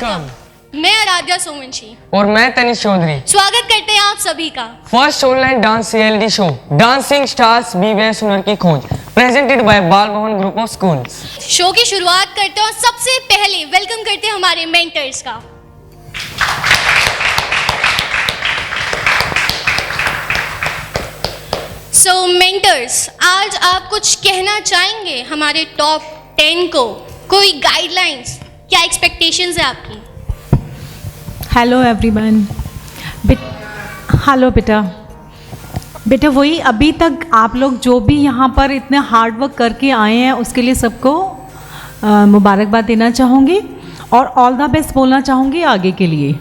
Welcome. मैं आराध्या सोमवंशी और मैं तनिष चौधरी स्वागत करते हैं आप सभी का first online dance reality show dancing stars B best हुनर की खोज प्रेजेंटेड बाय बाल भवन ग्रुप ऑफ स्कूल्स। शो की शुरुआत करते हैं और सबसे पहले वेलकम करते हैं हमारे मेंटर्स का। सो मेंटर्स, आज आप कुछ कहना चाहेंगे हमारे टॉप 10 को? कोई गाइडलाइंस, क्या एक्सपेक्टेशंस है आपकी? Hello everyone. हेलो बेटा वही अभी तक आप लोग जो भी यहाँ पर इतने हार्ड वर्क करके आए हैं उसके लिए सबको मुबारकबाद देना चाहूँगी और ऑल द बेस्ट बोलना चाहूँगी आगे के लिए।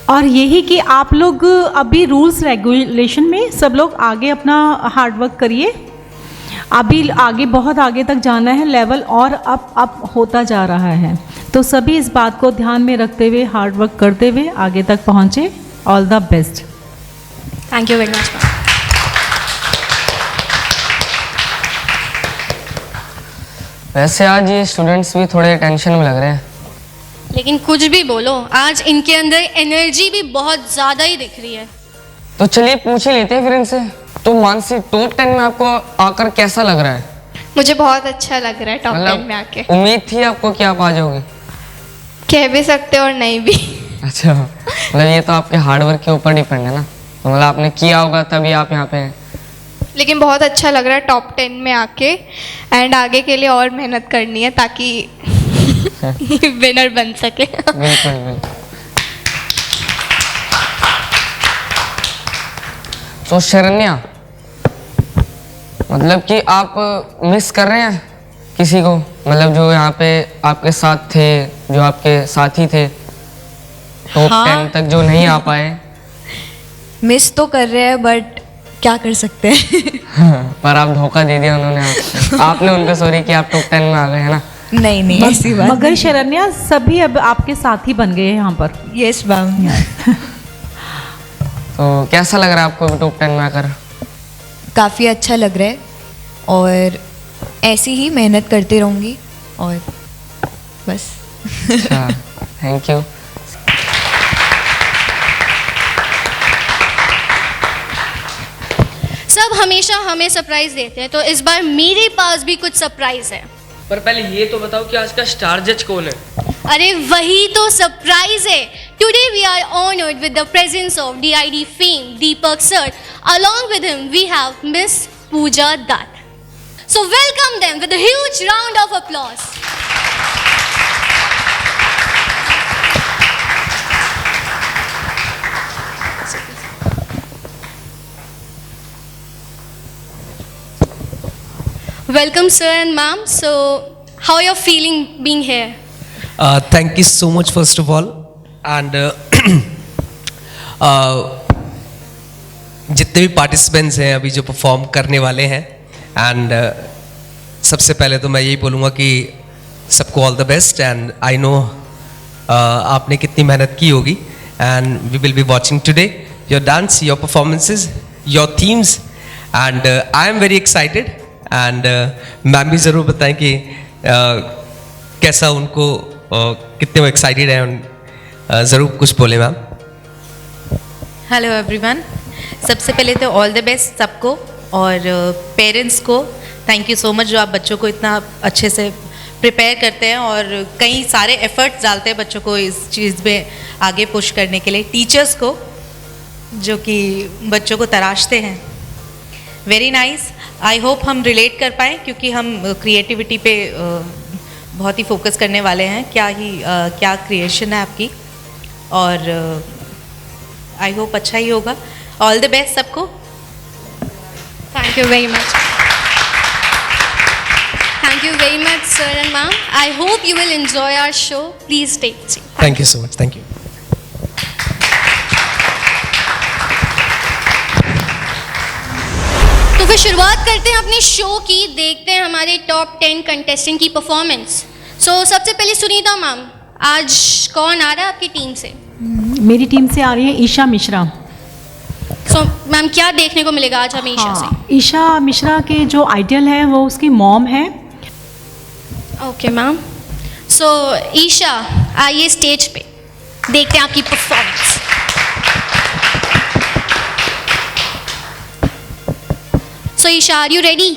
और यही कि आप लोग अभी रूल्स रेगुलेशन में सब लोग आगे अपना हार्ड वर्क करिए। अभी आगे बहुत आगे तक जाना है, लेवल और अप होता जा रहा है, तो सभी इस बात को ध्यान में रखते हुए हार्ड वर्क करते हुए आगे तक पहुँचे। All the best. Thank you very much. वैसे आज ये स्टूडेंट्स भी थोड़े टेंशन में लग रहे हैं, लेकिन कुछ भी बोलो, आज इनके अंदर एनर्जी भी बहुत ज़्यादा ही दिख रही है। तो चलिए पूछ ही लेते हैं फिर इनसे। तो मानसी, टॉप 10 में आपको आकर कैसा लग रहा है? मुझे बहुत अच्छा लग रहा है टॉप 10 में आके। उम्मीद थी आपको कि आप आ जाओगे? कह भी सकते और नहीं भी। अच्छा, मतलब ये तो आपके हार्डवर्क के ऊपर डिपेंड है ना, तो मतलब आपने किया होगा तभी आप यहाँ पे हैं। लेकिन बहुत अच्छा लग रहा है टॉप 10 में आके, एंड आगे के लिए और मेहनत करनी है ताकि विनर बन सके। बिल्कुल बिल्कुल। तो शरण्या, मतलब कि आप मिस कर रहे हैं किसी को, मतलब जो यहाँ पे आपके साथ थे, जो आपके साथी थे टॉप 10 तक जो नहीं आ पाए? मिस तो कर रहे हैं बट क्या कर सकते हैं। पर आप धोखा दे दिया उन्होंने आपको। आपने उनको सॉरी कि आप टॉप 10 में आ गए, है ना? नहीं ऐसी बात मगर शरण्या सभी अब आपके साथी बन गए हैं यहाँ पर। Yes ma'am. तो कैसा लग रहा है आपको टॉप 10 में आकर? काफ़ी अच्छा लग रहा है और ऐसी ही मेहनत करती रहूँगी और बस। अच्छा, थैंक यू। सब हमेशा हमें सरप्राइज देते हैं, तो इस बार मेरे पास भी कुछ सरप्राइज है। पर पहले ये तो बताओ कि आज का स्टार जज कौन है? अरे वही तो सरप्राइज है। Today we are honoured with the presence of DID fame Deepak sir. Along with him we have Miss Pooja Dutt. So welcome them with a huge round of applause. Welcome sir and ma'am. So how are you feeling being here? Thank you so much first of all, and जितने भी participants हैं अभी जो perform करने वाले हैं, and सबसे पहले तो मैं यही बोलूँगा कि सबको all the best. And I know आपने कितनी मेहनत की होगी, and we will be watching today your dance, your performances, your themes, and I am very excited. And ma'am भी ज़रूर बताएं कि कैसा उनको कितने वो एक्साइटेड हैं, ज़रूर कुछ बोले मैम। हेलो एवरीवन, सबसे पहले तो ऑल द बेस्ट सबको, और पेरेंट्स को थैंक यू सो मच जो आप बच्चों को इतना अच्छे से प्रिपेयर करते हैं और कई सारे एफर्ट्स डालते हैं बच्चों को इस चीज़ में आगे पुश करने के लिए। टीचर्स को जो कि बच्चों को तराशते हैं, वेरी नाइस। आई होप हम रिलेट कर पाएँ क्योंकि हम क्रिएटिविटी पे बहुत ही फोकस करने वाले हैं। क्या क्रिएशन है आपकी, और आई होप अच्छा ही होगा। ऑल द बेस्ट सबको। Thank you very much. Thank you very much sir and ma'am. I hope you will enjoy our show. Please take a seat. Thank you so much. Thank you. तो फिर शुरुआत करते हैं अपने show की, देखते हैं हमारे टॉप 10 कंटेस्टेंट की परफॉर्मेंस। सो सबसे पहले सुनीता मैम, आज कौन आ रहा है आपकी टीम से? मेरी टीम से आ रही है ईशा मिश्रा। सो मैम क्या देखने को मिलेगा आज हमें ईशा से? ईशा मिश्रा के जो आइडियल है वो उसकी मॉम है। Okay ma'am. सो ईशा आइए स्टेज पे, देखते हैं आपकी performance. So Isha, are you ready?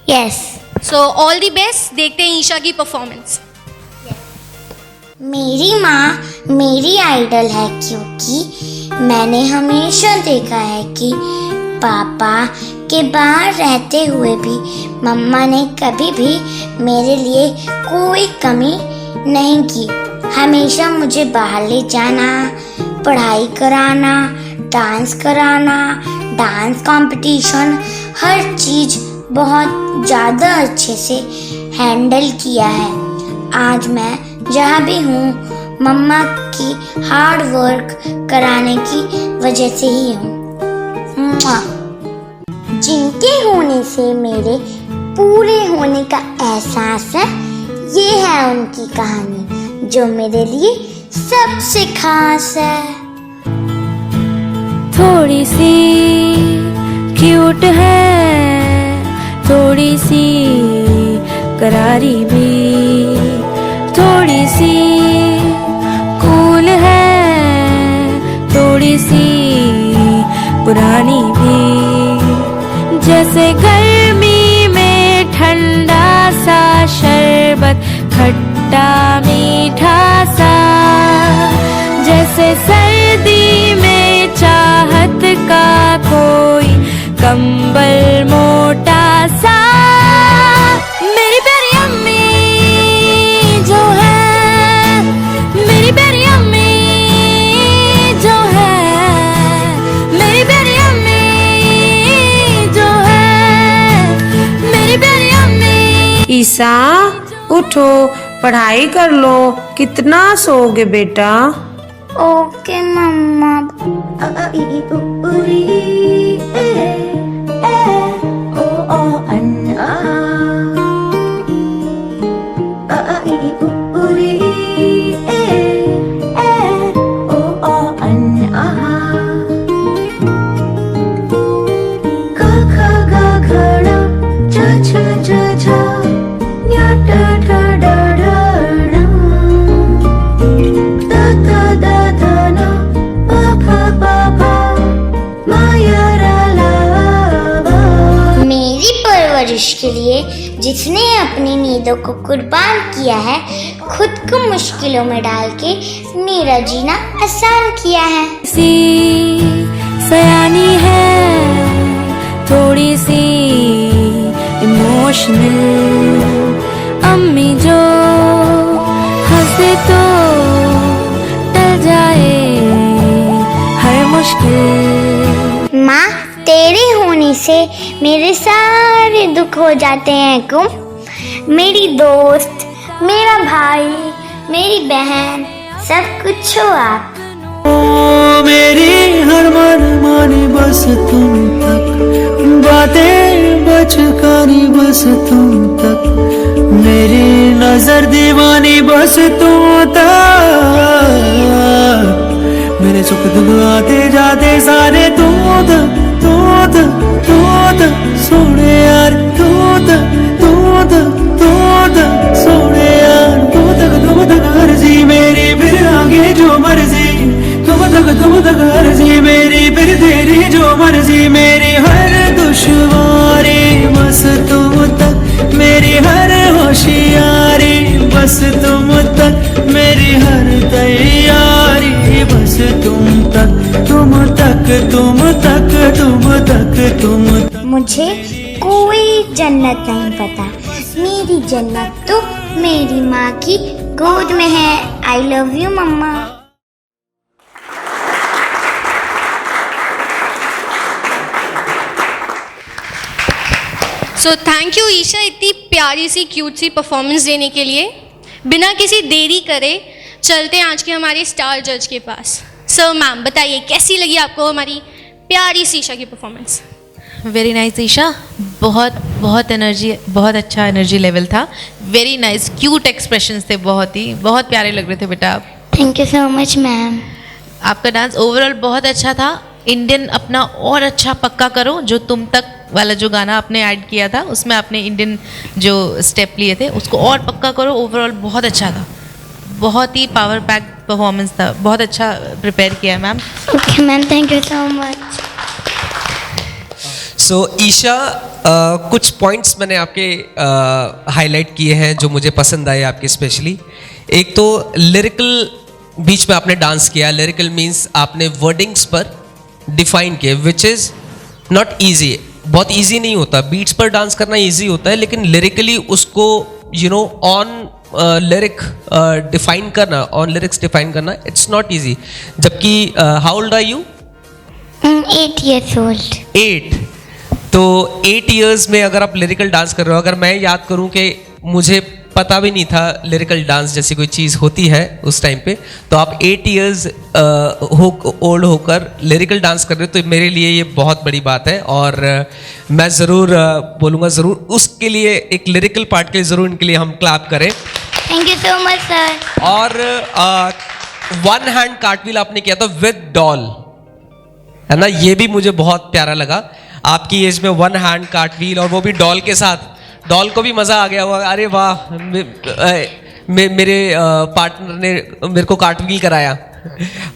Yes. So all the best, देखते हैं ईशा की परफॉर्मेंस। मेरी माँ मेरी आइडल है, क्योंकि मैंने हमेशा देखा है कि पापा के बाहर रहते हुए भी मम्मा ने कभी भी मेरे लिए कोई कमी नहीं की। हमेशा मुझे बाहर ले जाना, पढ़ाई कराना, डांस कराना, डांस कंपटीशन, हर चीज़ बहुत ज़्यादा अच्छे से हैंडल किया है। आज मैं जहाँ भी हूँ मम्मा की हार्ड वर्क कराने की वजह से ही हूँ। जिनके होने से मेरे पूरे होने का एहसास है, ये है उनकी कहानी जो मेरे लिए सबसे खास है। थोड़ी सी क्यूट है, थोड़ी सी करारी भी, थोड़ी सी कूल है, थोड़ी सी पुरानी भी। जैसे गर्मी में ठंडा सा शरबत, खट्टा मीठा सा, जैसे सर्दी में चाहत का कोई कंबल मोटा सा। मेरी प्यारी अम्मी जो है, मेरी प्यारी अम्मी जो है, मेरी प्यारी अम्मी जो है, मेरी प्यारी अम्मी। ईशा उठो, पढ़ाई कर लो, कितना सोओगे बेटा? ओके मम्मा। मेरी परवरिश के लिए जिसने अपनी नींदों को कुर्बान किया है, खुद को मुश्किलों में डाल के मेरा जीना आसान किया है। सी सयानी है, थोड़ी सी इमोशनल, अम्मी जो हंसे तो टल जाए हर मुश्किल। माँ, तेरे होने से मेरे सारे दुख हो जाते हैं गुम। मेरी दोस्त, मेरा भाई, मेरी बहन, सब कुछ हो आप। मेरी हर मन मानी बस तुम तक, बातें बचकानी बस तुम तक, मेरी नजर दीवानी बस तुम तक, मेरे सुख दुख आते जाते सारे तुम तक, तुम तक, तुम तक सोने यार, तुम तक, तुम तक, तुम तक सोने यार, तुम तक अर्जी मेरी, फिर आगे जो मर्जी, तुम तक अर्जी मेरी, फिर तेरी जो मर्जी। मेरी हर दुश्वारी बस तुम तक, मेरी हर होशियारी बस तुम तक, मेरी हर तैयारी बस तुम तक, तुम तक, तुम तक, तुम तक, तुम तक। मुझे कोई जन्नत नहीं पता, मेरी जन्नत तो मेरी माँ की गोद में है। I love you mamma. So thank you Isha, इतनी प्यारी सी क्यूट सी परफॉर्मेंस देने के लिए। बिना किसी देरी करे चलते हैं आज के हमारे स्टार जज के पास। सर मैम बताइए, कैसी लगी आपको हमारी प्यारी सी ईशा की परफॉर्मेंस? वेरी नाइस ईशा, बहुत बहुत एनर्जी, बहुत अच्छा एनर्जी लेवल था। वेरी नाइस, क्यूट एक्सप्रेशंस थे, बहुत प्यारे लग रहे थे बेटा आप। Thank you so much ma'am. आपका डांस ओवरऑल बहुत अच्छा था। इंडियन अपना और अच्छा पक्का करो, जो तुम तक वाला जो गाना आपने ऐड किया था उसमें आपने इंडियन जो स्टेप लिए थे उसको और पक्का करो। ओवरऑल बहुत अच्छा था, बहुत ही पावर पैक परफॉर्मेंस था, बहुत अच्छा प्रिपेयर किया ma'am. Okay ma'am, thank you so much. So Isha, कुछ पॉइंट्स मैंने आपके हाईलाइट किए हैं जो मुझे पसंद आए आपके स्पेशली। एक तो लिरिकल बीच में आपने डांस किया। लिरिकल मीन्स आपने वर्डिंग्स पर डिफाइन किए, विच इज़ नॉट ईजी। बहुत ईजी नहीं होता, बीट्स पर डांस करना ईजी होता है, लेकिन लिरिकली उसको ऑन लिरिक डिफाइन करना, ऑन लिरिक्स डिफाइन करना, इट्स नॉट ईजी। जबकि how old are you? 8 years old। 8। तो 8 years में अगर आप लिरिकल डांस कर रहे हो, अगर मैं याद करूं कि मुझे पता भी नहीं था लिरिकल डांस जैसी कोई चीज़ होती है उस टाइम पे, तो आप 8 years ओल्ड होकर लिरिकल डांस कर रहे हो, तो मेरे लिए ये बहुत बड़ी बात है। और मैं ज़रूर बोलूँगा, ज़रूर उसके लिए, एक लिरिकल पार्ट के लिए ज़रूर इनके लिए हम क्लैप करें। Thank you so much sir. और 1 hand कार्टव्हील आपने किया था विद डॉल, है ना, ये भी मुझे बहुत प्यारा लगा। आपकी एज में 1 hand कार्टव्हील और वो भी डॉल के साथ, डॉल को भी मज़ा आ गया होगा, अरे वाह मेरे पार्टनर ने मेरे को कार्टव्हील कराया।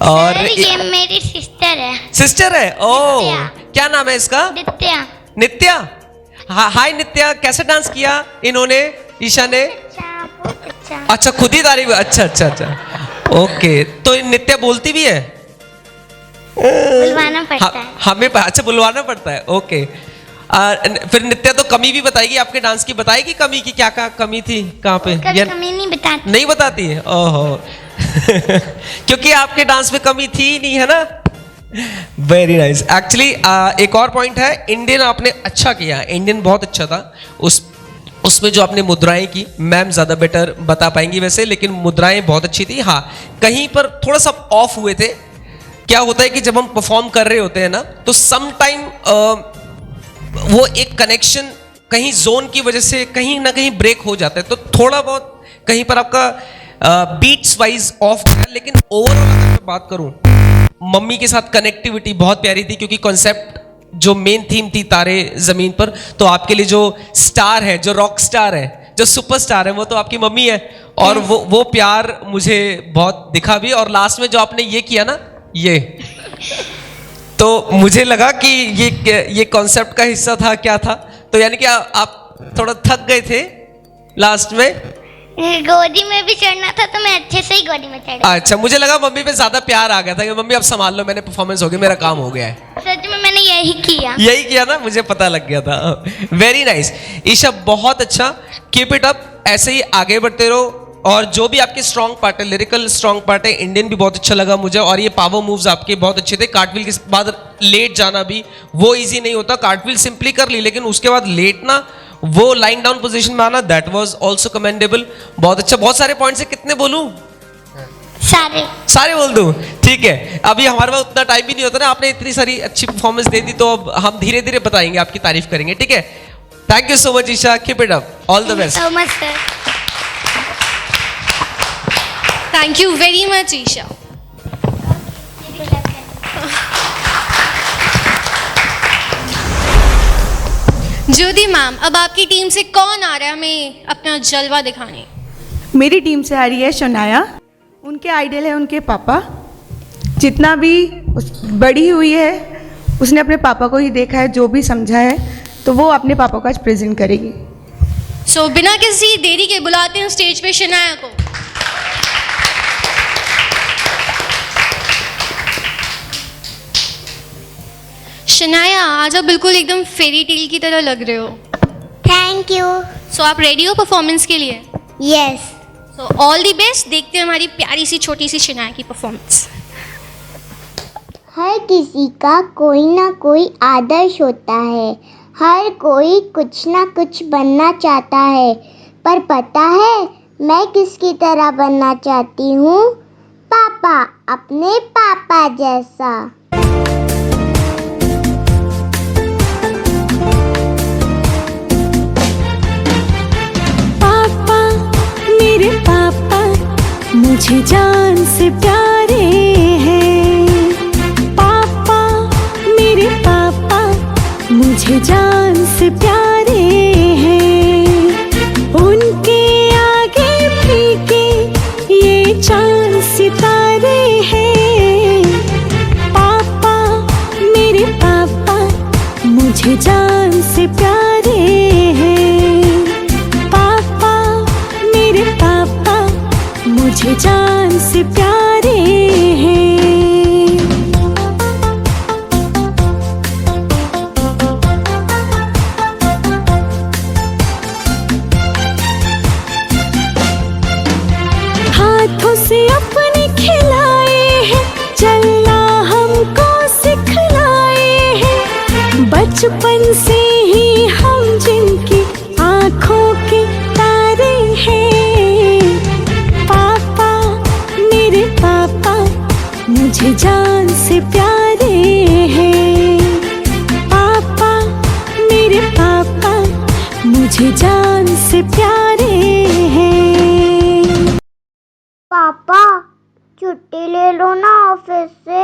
और ये मेरी सिस्टर है। सिस्टर है? ओह, क्या नाम है इसका? नित्या। नित्या, हाय नित्या, कैसे डांस किया इन्होंने, ईशा ने? अच्छा, खुद ही तारीफ। अच्छा अच्छा अच्छा, ओके। तो नित्या बोलती भी है? बुलवाना पड़ता है हमें। अच्छा, बुलवाना पड़ता है, ओके। फिर नित्या तो कमी भी बताएगी आपके डांस की, बताएगी कमी की, क्या कमी थी, कहाँ पे? कमी नहीं बताती। नहीं बताती है? ओहो क्योंकि आपके डांस में कमी थी ही नहीं, है ना। Very nice. एक्चुअली एक और पॉइंट है, इंडियन आपने अच्छा किया, इंडियन बहुत अच्छा था। उसमें जो आपने मुद्राएं की, मैम ज़्यादा बेटर बता पाएंगी वैसे, लेकिन मुद्राएं बहुत अच्छी थी। हाँ, कहीं पर थोड़ा सा ऑफ हुए थे। क्या होता है कि जब हम परफॉर्म कर रहे होते हैं ना, तो सम टाइम वो एक कनेक्शन कहीं जोन की वजह से कहीं ना कहीं ब्रेक हो जाता है, तो थोड़ा बहुत कहीं पर आपका बीट्स वाइज ऑफ गया। लेकिन ओवरऑल अगर मैं बात करूं, मम्मी के साथ कनेक्टिविटी बहुत प्यारी थी, क्योंकि कॉन्सेप्ट जो मेन थीम थी तारे जमीन पर, तो आपके लिए जो स्टार है, जो रॉक स्टार है, जो सुपरस्टार है, वो तो आपकी मम्मी है। और वो प्यार मुझे बहुत दिखा भी। और लास्ट में जो आपने ये किया ना, ये तो मुझे लगा कि ये कॉन्सेप्ट का हिस्सा था, क्या था। तो यानी कि आप थोड़ा थक गए थे लास्ट में। गोदी में भी चढ़ना था, तो मैं अच्छे से ही गोदी में चढ़ा। अच्छा, मुझे लगा मम्मी पे ज्यादा प्यार आ गया था कि मम्मी अब संभाल लो, मैंने परफॉर्मेंस हो गया, मेरा काम हो गया है। सच में मैंने यही किया ना, मुझे पता लग गया था। वेरी नाइस ईशा, बहुत अच्छा, कीप इट अप, ऐसे ही आगे बढ़ते रहो। और जो भी आपके स्ट्रॉन्ग पार्ट है, लिरिकल स्ट्रॉन्ग पार्ट है, इंडियन भी बहुत अच्छा लगा मुझे। और ये पावर मूव्स आपके बहुत अच्छे थे। कार्टव्हील के बाद लेट जाना भी वो इजी नहीं होता। कार्टव्हील सिंपली कर ली, लेकिन उसके बाद लेटना, वो लाइन डाउन पोजीशन में आना, दैट वाज आल्सो कमेंडेबल। बहुत अच्छा, बहुत सारे पॉइंट्स है। कितने बोलूं? सारे बोल दूं? ठीक है, अभी हमारे पास उतना टाइम भी नहीं होता ना। आपने इतनी सारी अच्छी परफॉर्मेंस दे दी, तो अब हम धीरे धीरे बताएंगे, आपकी तारीफ करेंगे, ठीक है। Thank you so much Isha, keep it up, all the best. So much sir. Thank you very much, Isha. Jyoti ma'am, अब आपकी टीम से कौन आ रहा है हमें अपना जलवा दिखाने? मेरी टीम से आ रही है शनाया। उनके आइडल है उनके पापा। जितना भी बड़ी हुई है, उसने अपने पापा को ही देखा है, जो भी समझा है, तो वो अपने पापा को आज प्रेजेंट करेगी। सो बिना किसी देरी के बुलाते हैं स्टेज पे शनाया को। शनाया, आज आप बिल्कुल एकदम फेरी टेल की तरह लग रहे हो। Thank you. सो आप रेडी हो परफॉर्मेंस के लिए? Yes. So all the best. देखते हैं हमारी प्यारी सी छोटी सी शनाया की परफॉर्मेंस। हर किसी का कोई ना कोई आदर्श होता है। हर कोई कुछ ना कुछ बनना चाहता है, पर पता है मैं किसकी तरह बनना चाहती हूँ? पापा, अपने पापा जैसा। मेरे पापा मुझे जान से प्यारे हैं। पापा, मेरे पापा मुझे जान से प्यारे हैं। उनके आगे फीके ये चांद सितारे हैं। पापा मेरे पापा मुझे जान से प्यारे हैं। पापा मेरे पापा मुझे जान से प्यारे हैं। हाथों से अपने खिलाए हैं, चलना हमको सिखलाए हैं। बचपन से ही हम जिनकी आँखों के तारे हैं। पापा मेरे पापा मुझे जान से प्यारे हैं। पापा मेरे पापा मुझे जान से प्यारे हैं। पापा छुट्टी ले लो ना ऑफिस से।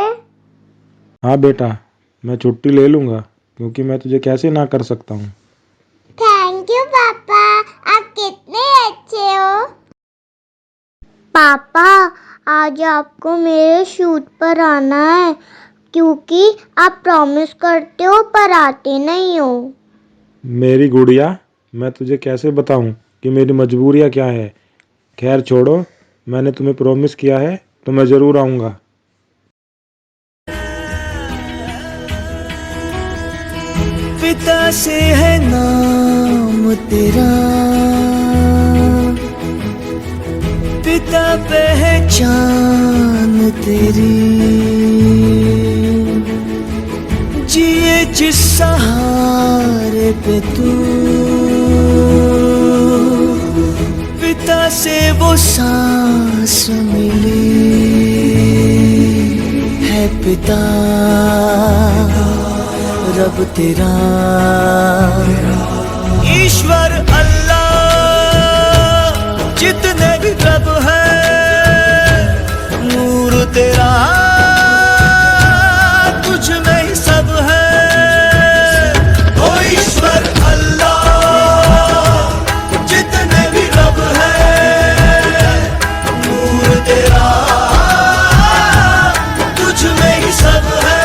हाँ बेटा, मैं छुट्टी ले लूँगा, क्योंकि मैं तुझे कैसे ना कर सकता हूँ। थैंक यू पापा, आप कितने अच्छे हो। पापा आज आपको मेरे शूट पर आना है, क्योंकि आप प्रॉमिस करते हो पर आते नहीं हो। मेरी गुड़िया, मैं तुझे कैसे बताऊँ कि मेरी मजबूरियाँ क्या है। खैर छोड़ो, मैंने तुम्हें प्रॉमिस किया है तो मैं ज़रूर आऊँगा। पिता से है नाम तेरा, पिता पहचान तेरी। जिए जिस सहारे पे तू, पिता से वो सांस मिली है। पिता रब तेरा, ईश्वर अल्लाह, जितने भी रब है, नूर तेरा तुझ में ही सब है। ओ ईश्वर अल्लाह, जितने भी रब है, नूर तेरा तुझ में ही सब है।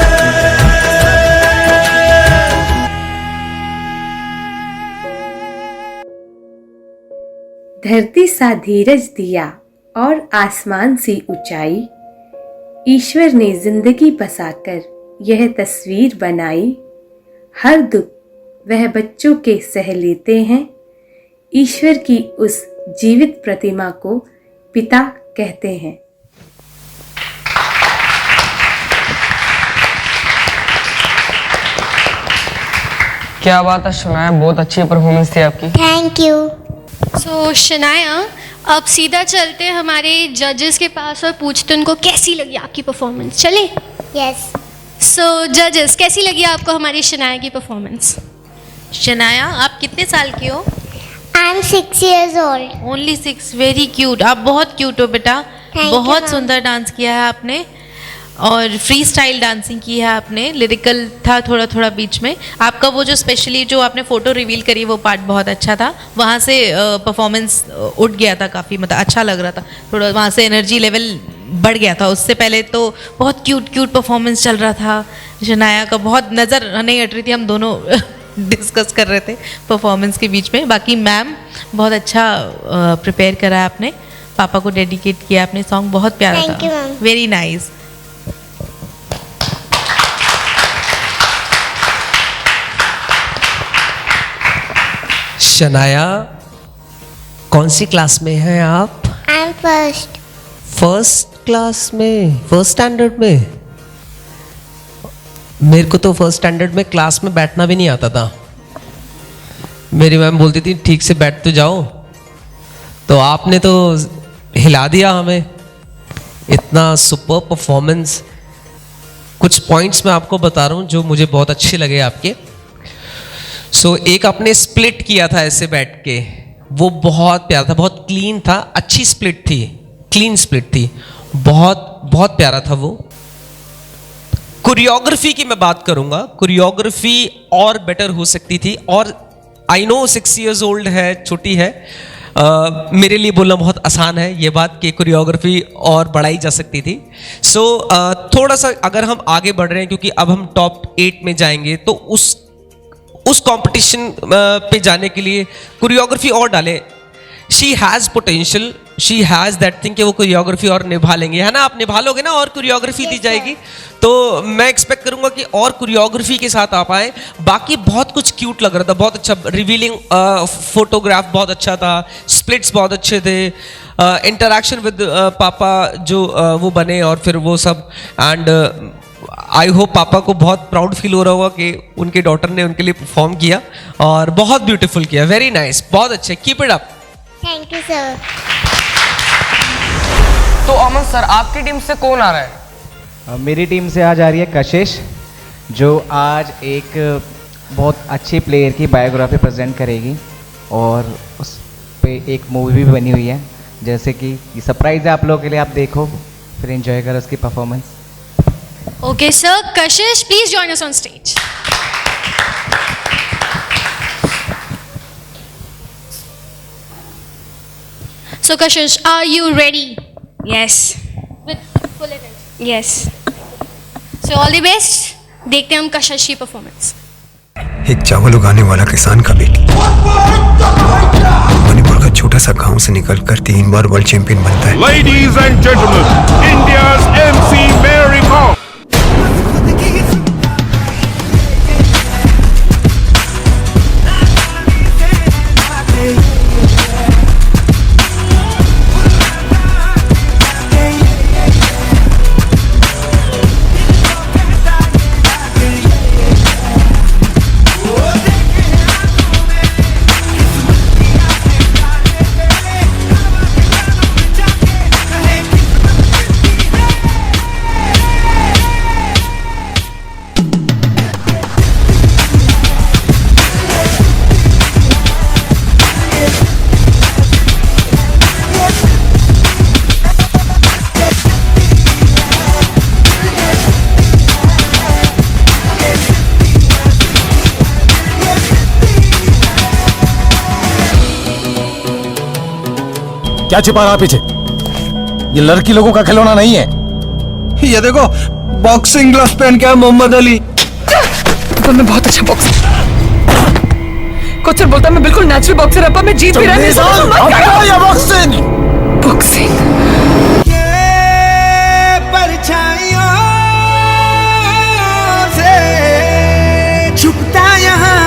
धरती सा धीरज दिया और आसमान सी ऊंचाई, ईश्वर ने जिंदगी बसाकर यह तस्वीर बनाई। हर दुख वह बच्चों के सह लेते हैं, ईश्वर की उस जीवित प्रतिमा को पिता कहते हैं। क्या बात है शनाया, बहुत अच्छी परफॉर्मेंस थी आपकी। Thank you. सो शनाया, अब सीधा चलते हैं हमारे जजेस के पास और पूछते उनको कैसी लगी आपकी परफॉर्मेंस। चले? यस। सो जजेस, कैसी लगी आपको हमारी शनाया की परफॉर्मेंस? शनाया, आप कितने साल की हो? I am 6 years old. Only 6, very cute. आप बहुत क्यूट हो बेटा। बहुत सुंदर डांस किया है आपने और फ्री स्टाइल डांसिंग की है आपने। लिरिकल था थोड़ा थोड़ा बीच में। आपका वो जो स्पेशली जो आपने फ़ोटो रिवील करी वो पार्ट बहुत अच्छा था। वहाँ से परफॉर्मेंस उठ गया था काफ़ी, मतलब अच्छा लग रहा था। थोड़ा वहाँ से एनर्जी लेवल बढ़ गया था। उससे पहले तो बहुत क्यूट परफॉर्मेंस चल रहा था शनाया का। बहुत नज़र नहीं हट रही थी, हम दोनों डिस्कस कर रहे थे परफॉर्मेंस के बीच में। बाकी मैम बहुत अच्छा प्रिपेयर करा आपने, पापा को डेडिकेट किया आपने सॉन्ग, बहुत प्यारा था। Very nice. शनाया, कौन सी क्लास में हैं आप? I am first. First class में, फर्स्ट स्टैंडर्ड में? मेरे को तो फर्स्ट स्टैंडर्ड में क्लास में बैठना भी नहीं आता था। मेरी मैम बोलती थी ठीक से बैठ तो जाओ, तो आपने तो हिला दिया हमें। इतना सुपर परफॉर्मेंस। कुछ पॉइंट्स मैं आपको बता रहा हूँ जो मुझे बहुत अच्छे लगे आपके। एक आपने स्प्लिट किया था ऐसे बैठ के, वो बहुत प्यारा था, बहुत क्लीन था, अच्छी स्प्लिट थी, क्लीन स्प्लिट थी, बहुत बहुत प्यारा था वो। कोरियोग्राफी की मैं बात करूंगा, कोरियोग्राफी और बेटर हो सकती थी। और आई नो 6 years old है, छोटी है, मेरे लिए बोलना बहुत आसान है ये बात कि कोरियोग्राफी और बढ़ाई जा सकती थी। सो थोड़ा सा अगर हम आगे बढ़ रहे हैं, क्योंकि अब हम टॉप 8 में जाएंगे, तो उस कंपटीशन पे जाने के लिए कोरियोग्राफी और डालें। She has potential, she has that thing कि वो कोरियोग्राफी और निभा लेंगे, है ना? आप निभा लोगे ना और कोरियोग्राफी दी जाएगी, तो मैं एक्सपेक्ट करूंगा कि और कोरियोग्राफी के साथ आप आए। बाकी बहुत कुछ क्यूट लग रहा था, बहुत अच्छा रिवीलिंग फोटोग्राफ बहुत अच्छा था, स्प्लिट्स बहुत अच्छे थे, इंटरेक्शन विद पापा जो वो बने और फिर वो सब। एंड आई होप पापा को बहुत प्राउड फील हो रहा होगा कि उनके डॉटर ने उनके लिए परफॉर्म किया और बहुत ब्यूटीफुल किया। वेरी नाइस, बहुत अच्छे, keep it up. Thank you sir. तो अमन सर, आपकी टीम से कौन आ रहा है? मेरी टीम से आज आ रही है कशिश, जो आज एक बहुत अच्छी प्लेयर की बायोग्राफी प्रेजेंट करेगी और उस पे एक मूवी भी बनी हुई है। जैसे कि ये सरप्राइज है आप लोगों के लिए, आप देखो फिर एंजॉय करो उसकी performance. Okay, sir. Kashish, please join us on stage. So, Kashish, are you ready? Yes. With full attention. Yes. So, all the best. देखते हैं हम कशिश की परफॉर्मेंस। एक चावल उगाने वाला किसान का बेटी मणिपुर का छोटा सा गांव से निकलकर 3 बार वर्ल्ड चैंपियन बनता है। Ladies and gentlemen, India's MC Mary Kom. क्या छिपा रहा पीछे? ये लड़की लोगों का खिलौना नहीं है। ये देखो, बॉक्सिंग ग्लव्स पहन के मोहम्मद अली। तो मैं बहुत अच्छा बॉक्सर, कोचर बोलता मैं बिल्कुल नेचुरल बॉक्सर, अपा मैं जीत भी रहा हूं। बॉक्सिंग बॉक्सिंग परछाइयों से छुपता यहाँ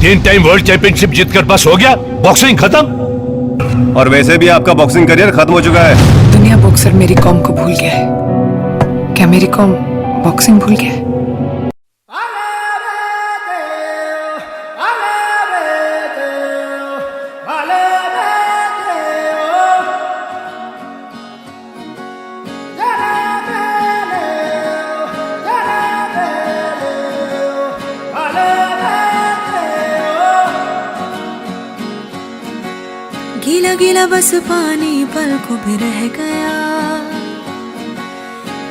तीन टाइम वर्ल्ड चैंपियनशिप जीतकर बस हो गया, बॉक्सिंग खत्म। और वैसे भी आपका बॉक्सिंग करियर खत्म हो चुका है। दुनिया बॉक्सर मेरी कॉम को भूल गया है, क्या मेरी कॉम बॉक्सिंग भूल गया है? गीला गीला बस पानी पलकों पे रह गया,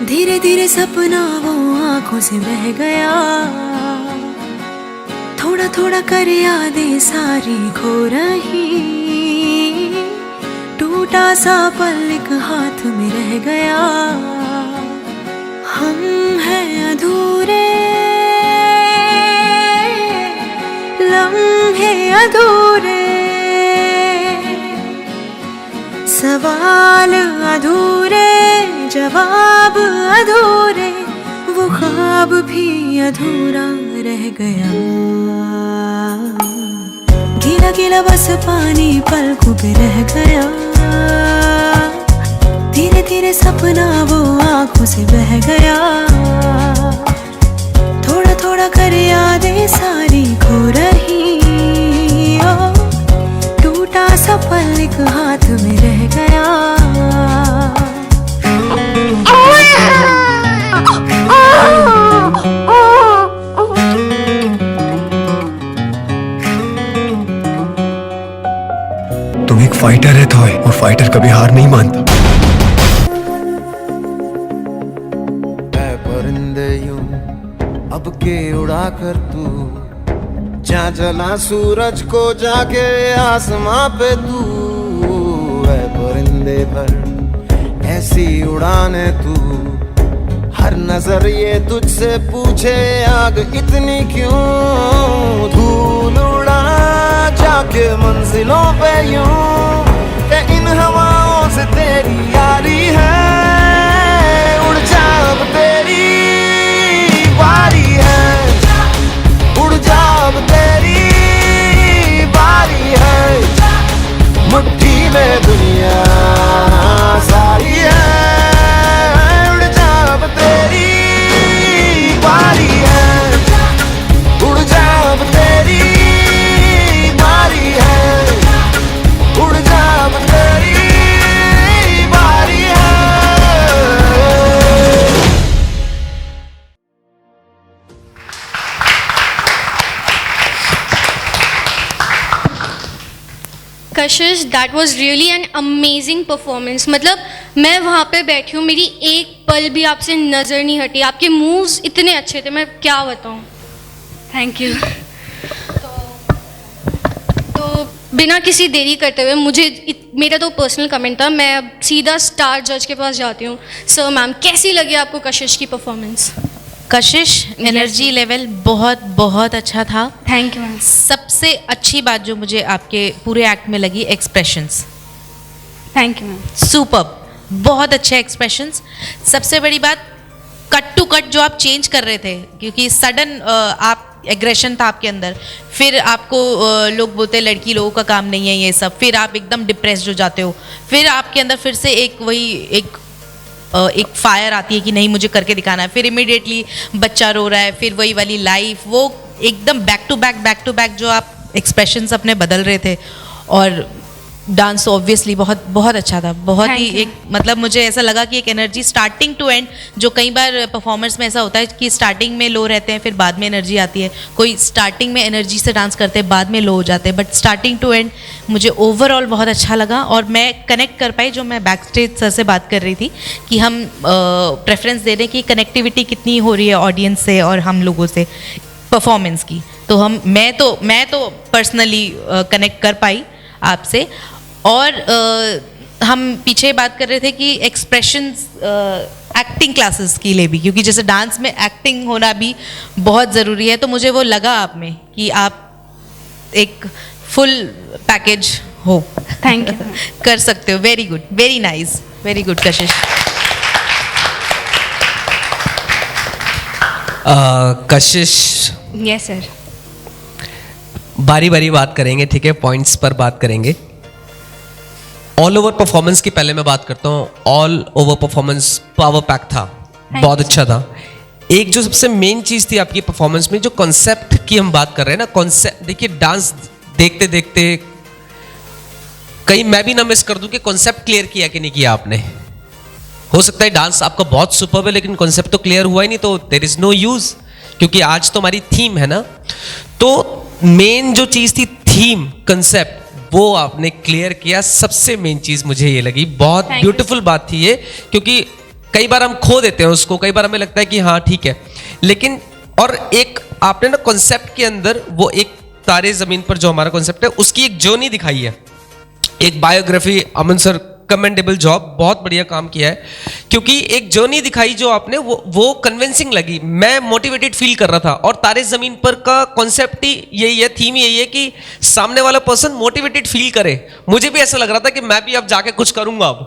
धीरे धीरे सपना वो आंखों से बह गया, थोड़ा थोड़ा कर यादें सारी खो रही, टूटा सा पल एक हाथ में रह गया, हम हैं अधूरे लम्हे अधूरे, सवाल अधूरे जवाब अधूरे, वो ख्वाब भी अधूरा रह गया। गीला गीला बस पानी पलकों पे रह गया। धीरे धीरे सपना वो आंखों से बह गया। थोड़ा थोड़ा कर यादें सारी खो रही। ओ टूटा सा पल एक हाथ में रह गया। तुम एक फाइटर है थॉय, और फाइटर कभी हार नहीं मानता। ऐ परिंदे यूं अब के उड़ा कर तू, जा जला सूरज को जाके आसमां पे तू। ऐ परिंदे पर ऐसी उड़ाने तू, हर नजर ये तुझसे पूछे आग इतनी क्यों। धूल उड़ा जाके मंजिलों पे यूं, के इन हवाओं से तेरी यारी है। उड़ जा अब तेरी बारी है, उड़ जा अब तेरी बारी है। मुट्ठी में दुनिया सारी है। उड़ जा अब तेरी बारी है, उड़ जा अब तेरी बारी है। उड़ जा अब तेरी बारी है। कशिश, that was really an amazing performance. मतलब मैं वहाँ पे बैठी हूँ, मेरी एक पल भी आपसे नज़र नहीं हटी। आपके मूव्स इतने अच्छे थे, मैं क्या बताऊँ। Thank you. तो बिना किसी देरी करते हुए मेरा तो पर्सनल कमेंट था, मैं अब सीधा स्टार जज के पास जाती हूँ। सर मैम, कैसी लगी आपको कशिश की परफॉर्मेंस? कशिश, एनर्जी लेवल बहुत बहुत अच्छा था। Thank you ma'am. सबसे अच्छी बात जो मुझे आपके पूरे एक्ट में लगी, expressions. Thank you ma'am. Superb, बहुत अच्छे एक्सप्रेशंस। सबसे बड़ी बात, कट टू कट जो आप चेंज कर रहे थे, क्योंकि सडन आप एग्रेशन था आपके अंदर, फिर आपको लोग बोलते हैं लड़की लोगों का काम नहीं है ये सब, फिर आप एकदम डिप्रेस्ड हो जाते हो, फिर आपके अंदर फिर से एक फायर आती है कि नहीं मुझे करके दिखाना है, फिर इमिडिएटली बच्चा रो रहा है, फिर वही वाली लाइफ, वो एकदम बैक टू बैक जो आप एक्सप्रेशंस अपने बदल रहे थे। और डांस ऑब्वियसली बहुत बहुत अच्छा था, बहुत ही एक मतलब मुझे ऐसा लगा कि एक एनर्जी स्टार्टिंग टू एंड, जो कई बार परफॉर्मर्स में ऐसा होता है कि स्टार्टिंग में लो रहते हैं फिर बाद में एनर्जी आती है, कोई स्टार्टिंग में एनर्जी से डांस करते हैं बाद में लो हो जाते हैं, बट स्टार्टिंग टू एंड मुझे ओवरऑल बहुत अच्छा लगा। और मैं कनेक्ट कर पाई, जो मैं बैक स्टेज सर से बात कर रही थी कि हम प्रेफरेंस दे रहे हैं कि कनेक्टिविटी कितनी हो रही है ऑडियंस से और हम लोगों से परफॉर्मेंस की, तो मैं तो पर्सनली कनेक्ट कर पाई आपसे। और हम पीछे बात कर रहे थे कि एक्सप्रेशंस एक्टिंग क्लासेस के लिए भी, क्योंकि जैसे डांस में एक्टिंग होना भी बहुत ज़रूरी है, तो मुझे वो लगा आप में कि आप एक फुल पैकेज हो। Thank you. कर सकते हो। Very good, very nice, very good कशिश। कशिश, यस सर। बारी बारी बात करेंगे, ठीक है, पॉइंट्स पर बात करेंगे। ऑल ओवर परफॉर्मेंस की पहले मैं बात करता हूँ। All over performance power pack था, बहुत अच्छा था। एक जो सबसे मेन चीज़ थी आपकी परफॉर्मेंस में, जो कॉन्सेप्ट की हम बात कर रहे हैं ना, कॉन्सेप्ट, देखिए डांस देखते देखते कहीं मैं भी ना मिस कर दूं कि कॉन्सेप्ट क्लियर किया कि नहीं किया आपने। हो सकता है डांस आपका बहुत सुपर है लेकिन कॉन्सेप्ट तो क्लियर हुआ ही नहीं, तो देयर इज नो यूज, क्योंकि आज तो हमारी थीम है ना। तो मेन जो चीज़ थी थीम, कंसेप्ट, वो आपने क्लियर किया। सबसे मेन चीज़ मुझे ये लगी, बहुत ब्यूटीफुल बात थी ये, क्योंकि कई बार हम खो देते हैं उसको, कई बार हमें लगता है कि हाँ ठीक है, लेकिन और एक आपने ना कॉन्सेप्ट के अंदर वो एक तारे ज़मीन पर जो हमारा कॉन्सेप्ट है उसकी एक जर्नी दिखाई है, एक बायोग्राफी। अमन सर कमेंडेबल जॉब, बहुत बढ़िया काम किया है, क्योंकि एक जर्नी दिखाई जो आपने, वो कन्विंसिंग लगी। मैं मोटिवेटेड फील कर रहा था, और तारे ज़मीन पर का कॉन्सेप्ट ही यही है, थीम यही है कि सामने वाला पर्सन मोटिवेटेड फील करे। मुझे भी ऐसा लग रहा था कि मैं भी अब जाके कुछ करूंगा अब,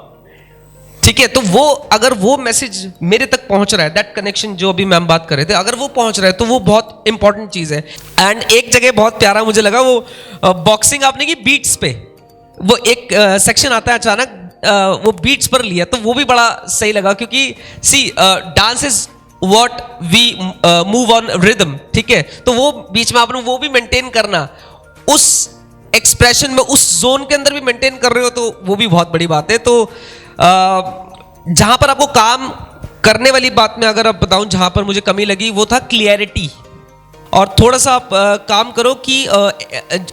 ठीक है, तो वो अगर वो मैसेज मेरे तक पहुंच रहा है, दैट कनेक्शन जो अभी मैम बात कर रहे थे, अगर वो पहुंच रहा है तो वो बहुत इंपॉर्टेंट चीज़ है। एंड एक जगह बहुत प्यारा मुझे लगा, वो बॉक्सिंग आपने की बीट्स पे, वो एक सेक्शन आता है अचानक वो बीट्स पर लिया, तो वो भी बड़ा सही लगा, क्योंकि see dance is what we move on rhythm, ठीक है, तो वो बीच में आपने वो भी मेंटेन करना, उस एक्सप्रेशन में उस जोन के अंदर भी मेंटेन कर रहे हो, तो वो भी बहुत बड़ी बात है। तो जहां पर आपको काम करने वाली बात में अगर आप बताऊं, जहां पर मुझे कमी लगी वो था क्लियरिटी, और थोड़ा सा आप काम करो कि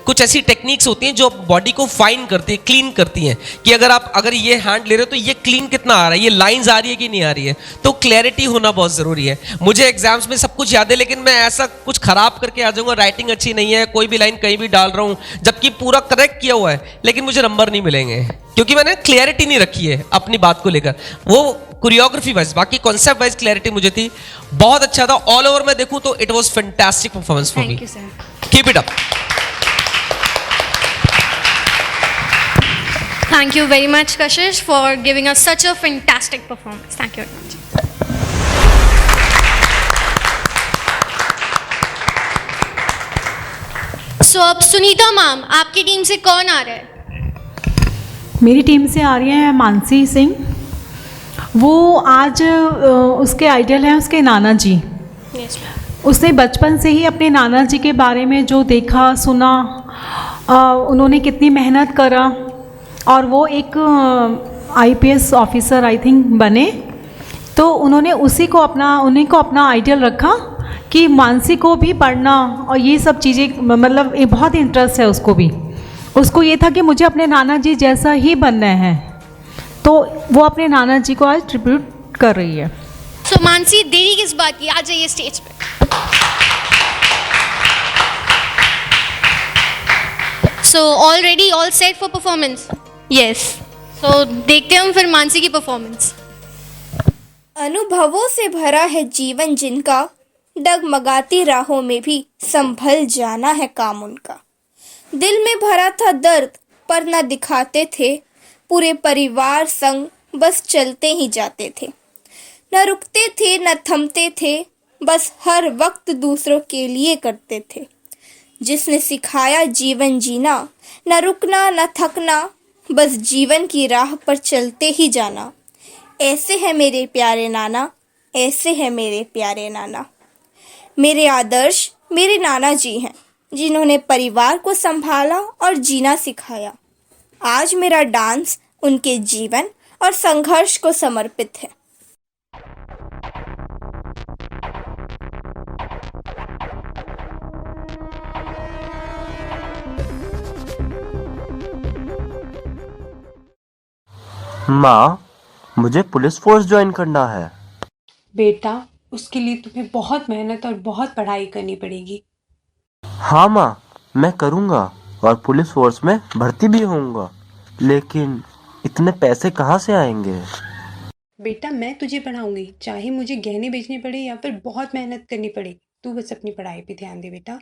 कुछ ऐसी टेक्निक्स होती हैं जो बॉडी को फाइन करती है, क्लीन करती हैं, कि अगर ये हैंड ले रहे हो तो ये क्लीन कितना आ रहा है, ये लाइंस आ रही है कि नहीं आ रही है, तो क्लैरिटी होना बहुत ज़रूरी है। मुझे एग्जाम्स में सब कुछ याद है, लेकिन मैं ऐसा कुछ खराब करके आ जाऊंगा, राइटिंग अच्छी नहीं है, कोई भी लाइन कहीं भी डाल रहा हूँ जबकि पूरा करेक्ट किया हुआ है, लेकिन मुझे नंबर नहीं मिलेंगे, क्योंकि मैंने क्लैरिटी नहीं रखी है अपनी बात को लेकर। वो कोरियोग्राफी वाइज, बाकी कॉन्सेप्ट वाइज क्लैरिटी मुझे थी, बहुत अच्छा था। ऑल ओवर मैं देखूं तो it was fantastic performance for me. Thank you sir. Keep it up. Thank you very much, Kashish, for giving us such a fantastic performance. Thank you very much. So अब Sunita ma'am, आपकी team से कौन आ रहा है? मेरी team से आ रही है मानसी सिंह। वो आज उसके आइडल हैं उसके नाना जी। Yes, उसने बचपन से ही अपने नाना जी के बारे में जो देखा सुना, उन्होंने कितनी मेहनत करा, और वो एक IPS ऑफिसर आई थिंक बने, तो उन्होंने उन्हीं को अपना आइडियल रखा कि मानसी को भी पढ़ना और ये सब चीज़ें, मतलब ये बहुत इंटरेस्ट है उसको भी। उसको ये था कि मुझे अपने नाना जी जैसा ही बनना है, तो वो अपने नाना जी को आज ट्रिब्यूट कर रही है। So मानसी, देरी किस बात की, आ जाइए स्टेज पे। So already all set for performance? Yes. So देखते हैं हम फिर मानसी की परफॉर्मेंस। अनुभवों से भरा है जीवन जिनका, डगमगाती राहों में भी संभल जाना है काम उनका। दिल में भरा था दर्द पर न दिखाते थे, पूरे परिवार संग बस चलते ही जाते थे, न रुकते थे न थमते थे, बस हर वक्त दूसरों के लिए करते थे। जिसने सिखाया जीवन जीना, न रुकना न थकना, बस जीवन की राह पर चलते ही जाना। ऐसे है मेरे प्यारे नाना, ऐसे है मेरे प्यारे नाना। मेरे आदर्श मेरे नाना जी हैं, जिन्होंने परिवार को संभाला और जीना सिखाया। आज मेरा डांस उनके जीवन और संघर्ष को समर्पित है। माँ, मुझे पुलिस फोर्स ज्वाइन करना है। बेटा, उसके लिए तुम्हें बहुत मेहनत और बहुत पढ़ाई करनी पड़ेगी। हाँ माँ, मैं करूँगा और पुलिस फोर्स में भर्ती भी होऊंगा, लेकिन इतने पैसे कहाँ से आएंगे? बेटा, मैं तुझे पढ़ाऊंगी, चाहे मुझे गहने बेचने पड़े या फिर बहुत मेहनत करनी पड़े, तू बस अपनी पढ़ाई पे ध्यान दे बेटा।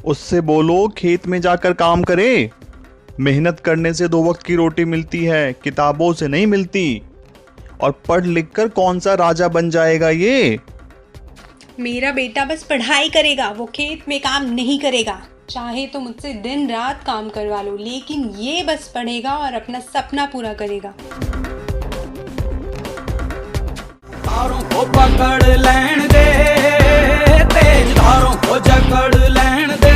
उससे बोलो खेत में जाकर काम करे। मेहनत करने से 2 वक्त की रोटी मिलती है, किताबों से नहीं मिलती। और पढ़ लिख कर कौन सा राजा बन जाएगा ये? मेरा बेटा बस पढ़ाई करेगा, वो खेत में काम नहीं करेगा। चाहे तो मुझसे दिन रात काम करवा लो, लेकिन ये बस पढ़ेगा और अपना सपना पूरा करेगा। धारों को पकड़ लेन दे, तेज धारों को जकड़ लेन दे,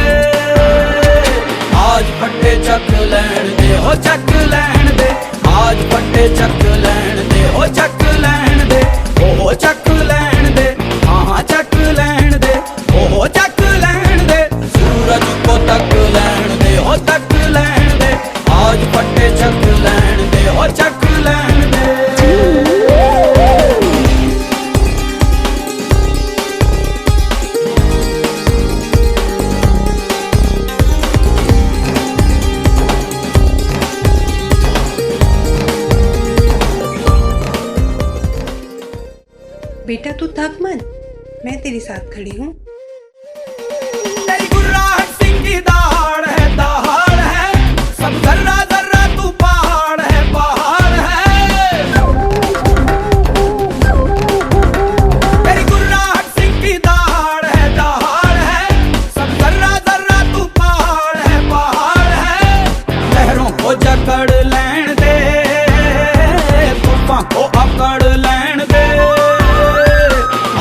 आज फटे चक लेन दे, हो चक लेन दे, आज फटे चक लेन दे, हो चक लेन दे, हो चक लेन दे, हाँ चक लेन दे, हो चक लेन दे, सूरज को तक बेटा तू थक मत, मैं तेरे साथ खड़ी हूँ। सिंह की दहाड़ है, सब जर्रा जर्रा तू पहाड़ है, पहाड़ है। तेरी गुर्राहट सिंह की दहाड़ है, सब जर्रा जर्रा तू पहाड़ है, पहाड़ है। लहरों को जकड़ लैण दे, तूफान को अकड़ लैण दे,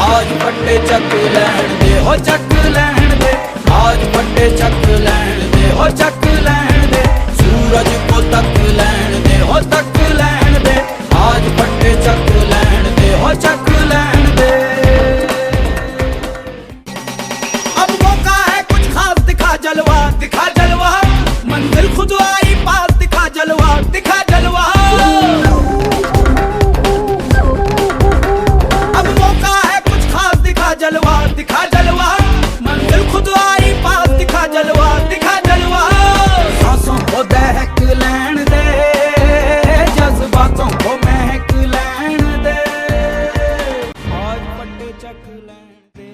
आज फटे चक लैण दे, हो चक लैण दे, आज फटे चक लैण दे, हो चक लैण दे, सूरज को तक लैण दे, हो तक लैण दे, आज फटे चक लैण दे, हो चक लैण दे। अब मौका है कुछ खास, दिखा जलवा, दिखा जलवा, मंजिल खुद आई पास, दिखा जलवा, दिखा जलवा। अब मौका है कुछ खास, दिखा जलवा, दिखा जलवा, मंजिल खुद आई पास, दिखा जलवा, दिखा जलवा। सांसों को दहक लैण दे, जज्बातों को महक लैण दे, आज फटे चक लैण दे,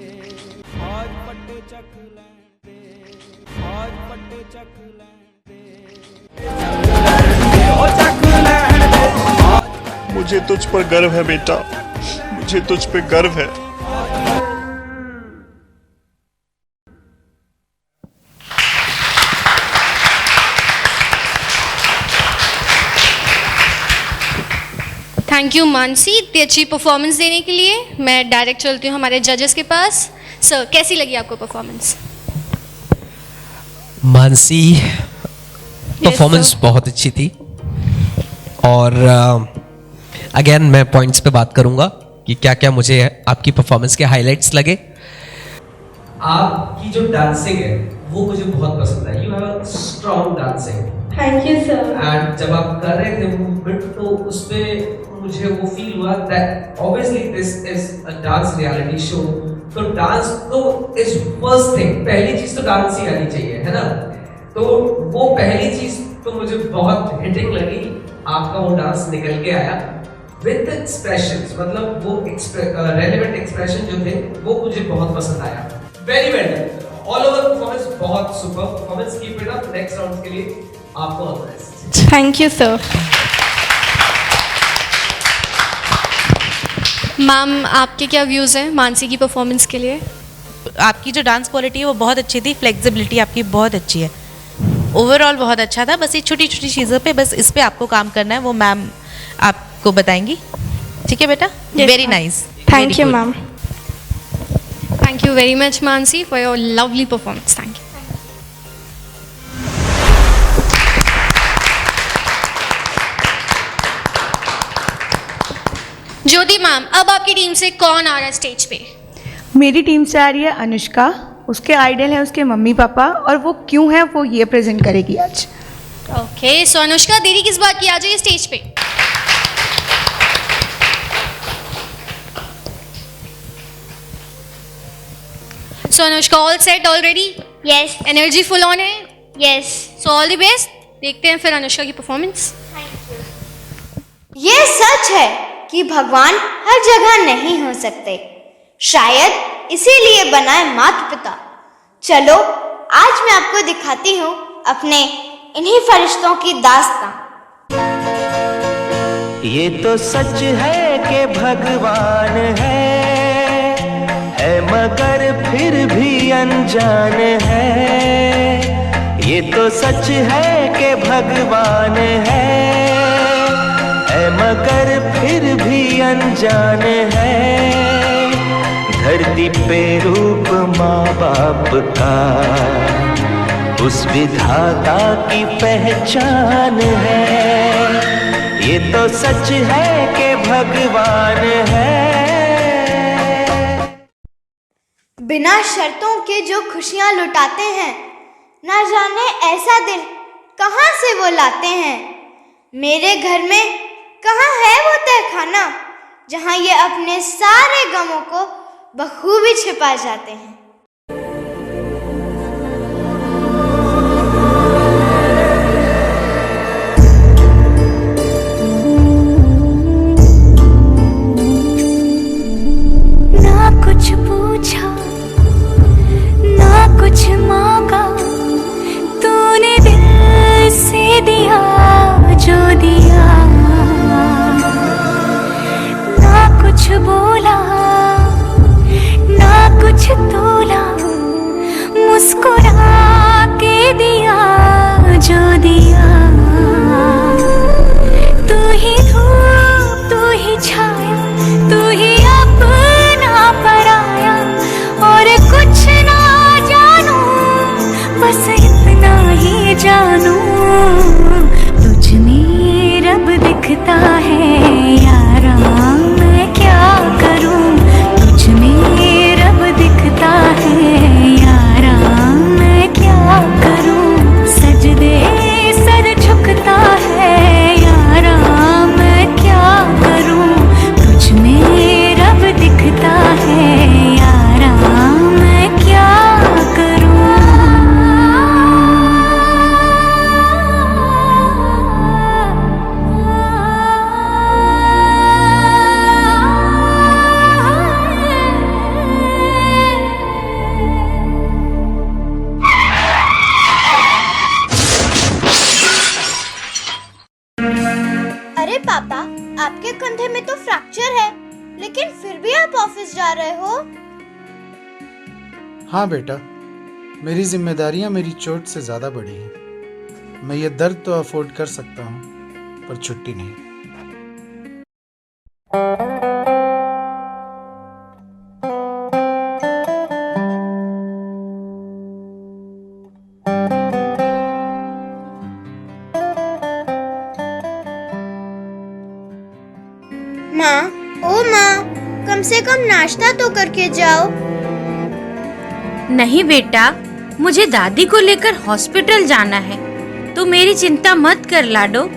आज फटे चक लैण दे, आज फटे चक लैण दे, हो चक लैण दे। मुझे तुझ पर गर्व है बेटा, मुझे तुझ पे गर्व है। थैंक यू मानसी इतनी अच्छी परफॉर्मेंस देने के लिए। मैं डायरेक्ट चलती हूँ हमारे जजेस के पास। सर कैसी लगी आपको परफॉर्मेंस? मानसी परफॉर्मेंस बहुत अच्छी थी और अगेन मैं पॉइंट्स पे बात करूंगा कि क्या क्या मुझे आपकी परफॉर्मेंस के हाइलाइट्स लगे। आपकी जो डांसिंग है वो मुझे बहुत पसंद आई। You have a strong dancing. Thank you sir. And जब आप कर रहे थे मूवमेंट तो उसमें मुझे वो फील हुआ that obviously this is a dance reality show, तो डांस तो इज फर्स्ट थिंग, पहली चीज तो डांस ही आनी चाहिए, है ना। तो वो पहली चीज तो मुझे बहुत हिटिंग लगी। आपका वो डांस निकल के आया विद एक्सप्रेशंस, मतलब वो रेलेवेंट एक्सप्रेशन जो थे वो मुझे बहुत पसंद आया। Very well done, all over performance बहुत super performance. Keep it up, next round के लिए आपको all the best. Thank you sir. Ma'am आपके क्या व्यूज़ हैं मानसी की परफॉर्मेंस के लिए? आपकी जो डांस क्वालिटी है वो बहुत अच्छी थी, फ्लेक्सिबिलिटी आपकी बहुत अच्छी है, ओवरऑल बहुत अच्छा था। बस ये छोटी छोटी चीज़ों पे, बस इस पे आपको काम करना है, वो मैम आपको बताएंगी। ठीक है बेटा? Very nice. Thank you ma'am. Thank you very much Mansi for your lovely performance. Thank you. Jyoti ma'am अब आपकी टीम से कौन आ रहा है स्टेज पे? मेरी टीम से आ रही है अनुष्का। उसके आइडल हैं उसके मम्मी पापा, और वो क्यों है वो ये प्रेजेंट करेगी आज। ओके सो अनुष्का देरी किस बात की, आ जाइए स्टेज पे। So Anushka all set already? Yes. Energy full on है? Yes. So all the best. देखते हैं फिर अनुष्का की परफॉर्मेंस। ये सच है कि भगवान हर जगह नहीं हो सकते, शायद इसीलिए बनाए माता पिता। चलो आज मैं आपको दिखाती हूँ अपने इन्हीं फरिश्तों की दास्तां। ये तो सच है कि भगवान है मगर फिर भी अनजान है। ये तो सच है कि भगवान है मगर फिर भी अनजान है। धरती पे रूप माँ बाप का उस विधाता की पहचान है। ये तो सच है कि भगवान है। बिना शर्तों के जो खुशियाँ लुटाते हैं, ना जाने ऐसा दिल कहाँ से वो लाते हैं। मेरे घर में कहाँ है वो तहखाना जहाँ ये अपने सारे गमों को बखूबी छिपा जाते हैं। अरे पापा, आपके कंधे में तो फ्रैक्चर है, लेकिन फिर भी आप ऑफिस जा रहे हो। हाँ बेटा, मेरी जिम्मेदारियां मेरी चोट से ज़्यादा बड़ी हैं। मैं ये दर्द तो अफोर्ड कर सकता हूँ, पर छुट्टी नहीं। माँ, ओ माँ, कम से कम नाश्ता तो करके जाओ। नहीं बेटा, मुझे दादी को लेकर हॉस्पिटल जाना है, तो मेरी चिंता मत कर लाडो।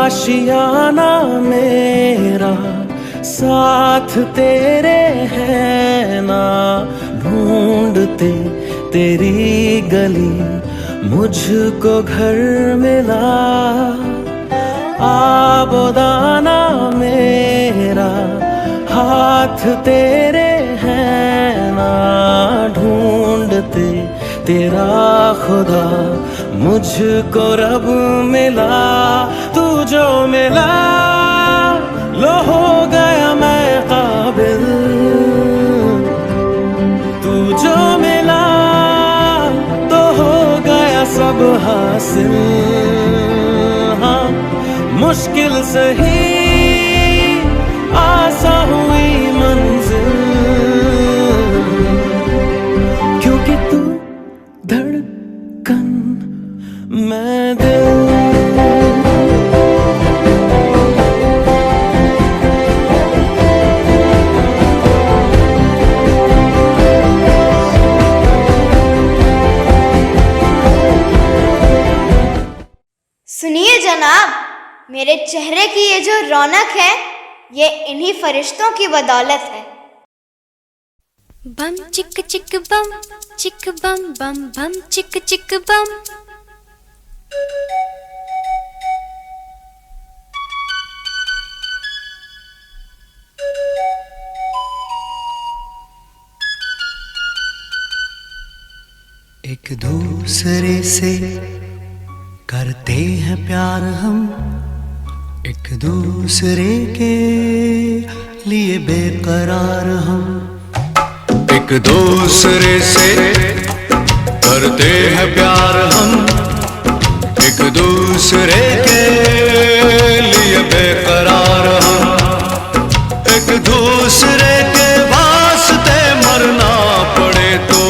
आशियाना मेरा साथ तेरे है ना, ढूंढते तेरी गली मुझको घर मिला। आबोदाना मेरा हाथ तेरे है ना, ढूंढते तेरा खुदा मुझको रब मिला। तू जो मिला लो हो गया मैं काबिल, तू जो मिला तो हो गया सब हासिल। हाँ, मुश्किल सही आसा हुई मंजिल, क्योंकि तू धड़कन मैं दिल। सुनिए जनाब, मेरे चेहरे की ये जो रौनक है, ये इन्हीं फरिश्तों की बदौलत है। बम चिक चिक बम बम बम चिक चिक बम। एक दूसरे से करते हैं प्यार हम, एक दूसरे के लिए बेकरार हम। एक दूसरे से करते हैं प्यार हम, एक दूसरे के लिए बेकरार हम। एक दूसरे के वास्ते मरना पड़े तो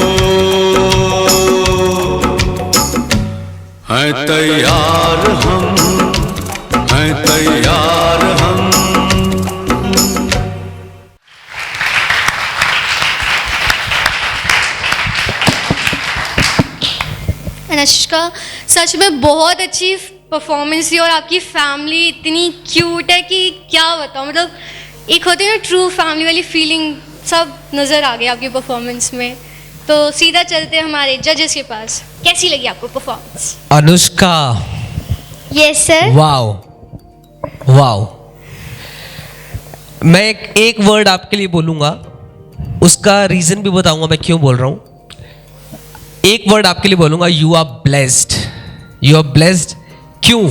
हैं तैयार हम, हैं तैयार हम। अनुष्का, सच में बहुत अच्छी परफॉर्मेंस थी और आपकी फैमिली इतनी क्यूट है कि क्या बताऊँ। मतलब एक होती है ना ट्रू फैमिली वाली फीलिंग, सब नज़र आ गई आपकी परफॉर्मेंस में। तो सीधा चलते हैं हमारे जजेस के पास। कैसी लगी आपको performance? Anushka, yes sir. Wow wow. मैं एक वर्ड आपके लिए बोलूंगा, उसका रीजन भी बताऊंगा मैं क्यों बोल रहा हूं। एक वर्ड आपके लिए बोलूंगा, you are blessed. You are blessed. क्यों?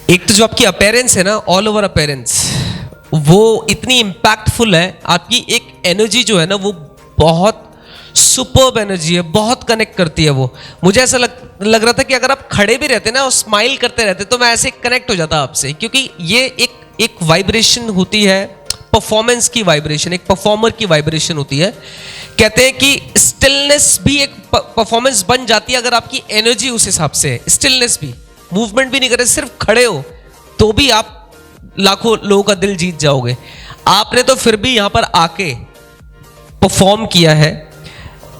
एक तो जो आपकी अपीयरेंस है ना, ऑल ओवर अपीयरेंस, वो इतनी इम्पैक्टफुल है। आपकी एक एनर्जी जो है ना, वो बहुत सुपर्ब एनर्जी है, बहुत कनेक्ट करती है वो। मुझे ऐसा लग रहा था कि अगर आप खड़े भी रहते ना और स्माइल करते रहते तो मैं ऐसे कनेक्ट हो जाता आपसे, क्योंकि ये एक वाइब्रेशन होती है, परफॉर्मेंस की वाइब्रेशन, एक परफॉर्मर की वाइब्रेशन होती है। कहते हैं कि स्टिलनेस भी एक परफॉर्मेंस बन जाती है अगर आपकी एनर्जी उस हिसाब से है। स्टिलनेस भी, मूवमेंट भी नहीं करे, सिर्फ खड़े हो तो भी आप लाखों लोगों का दिल जीत जाओगे। आपने तो फिर भी यहां पर आके परफॉर्म किया है।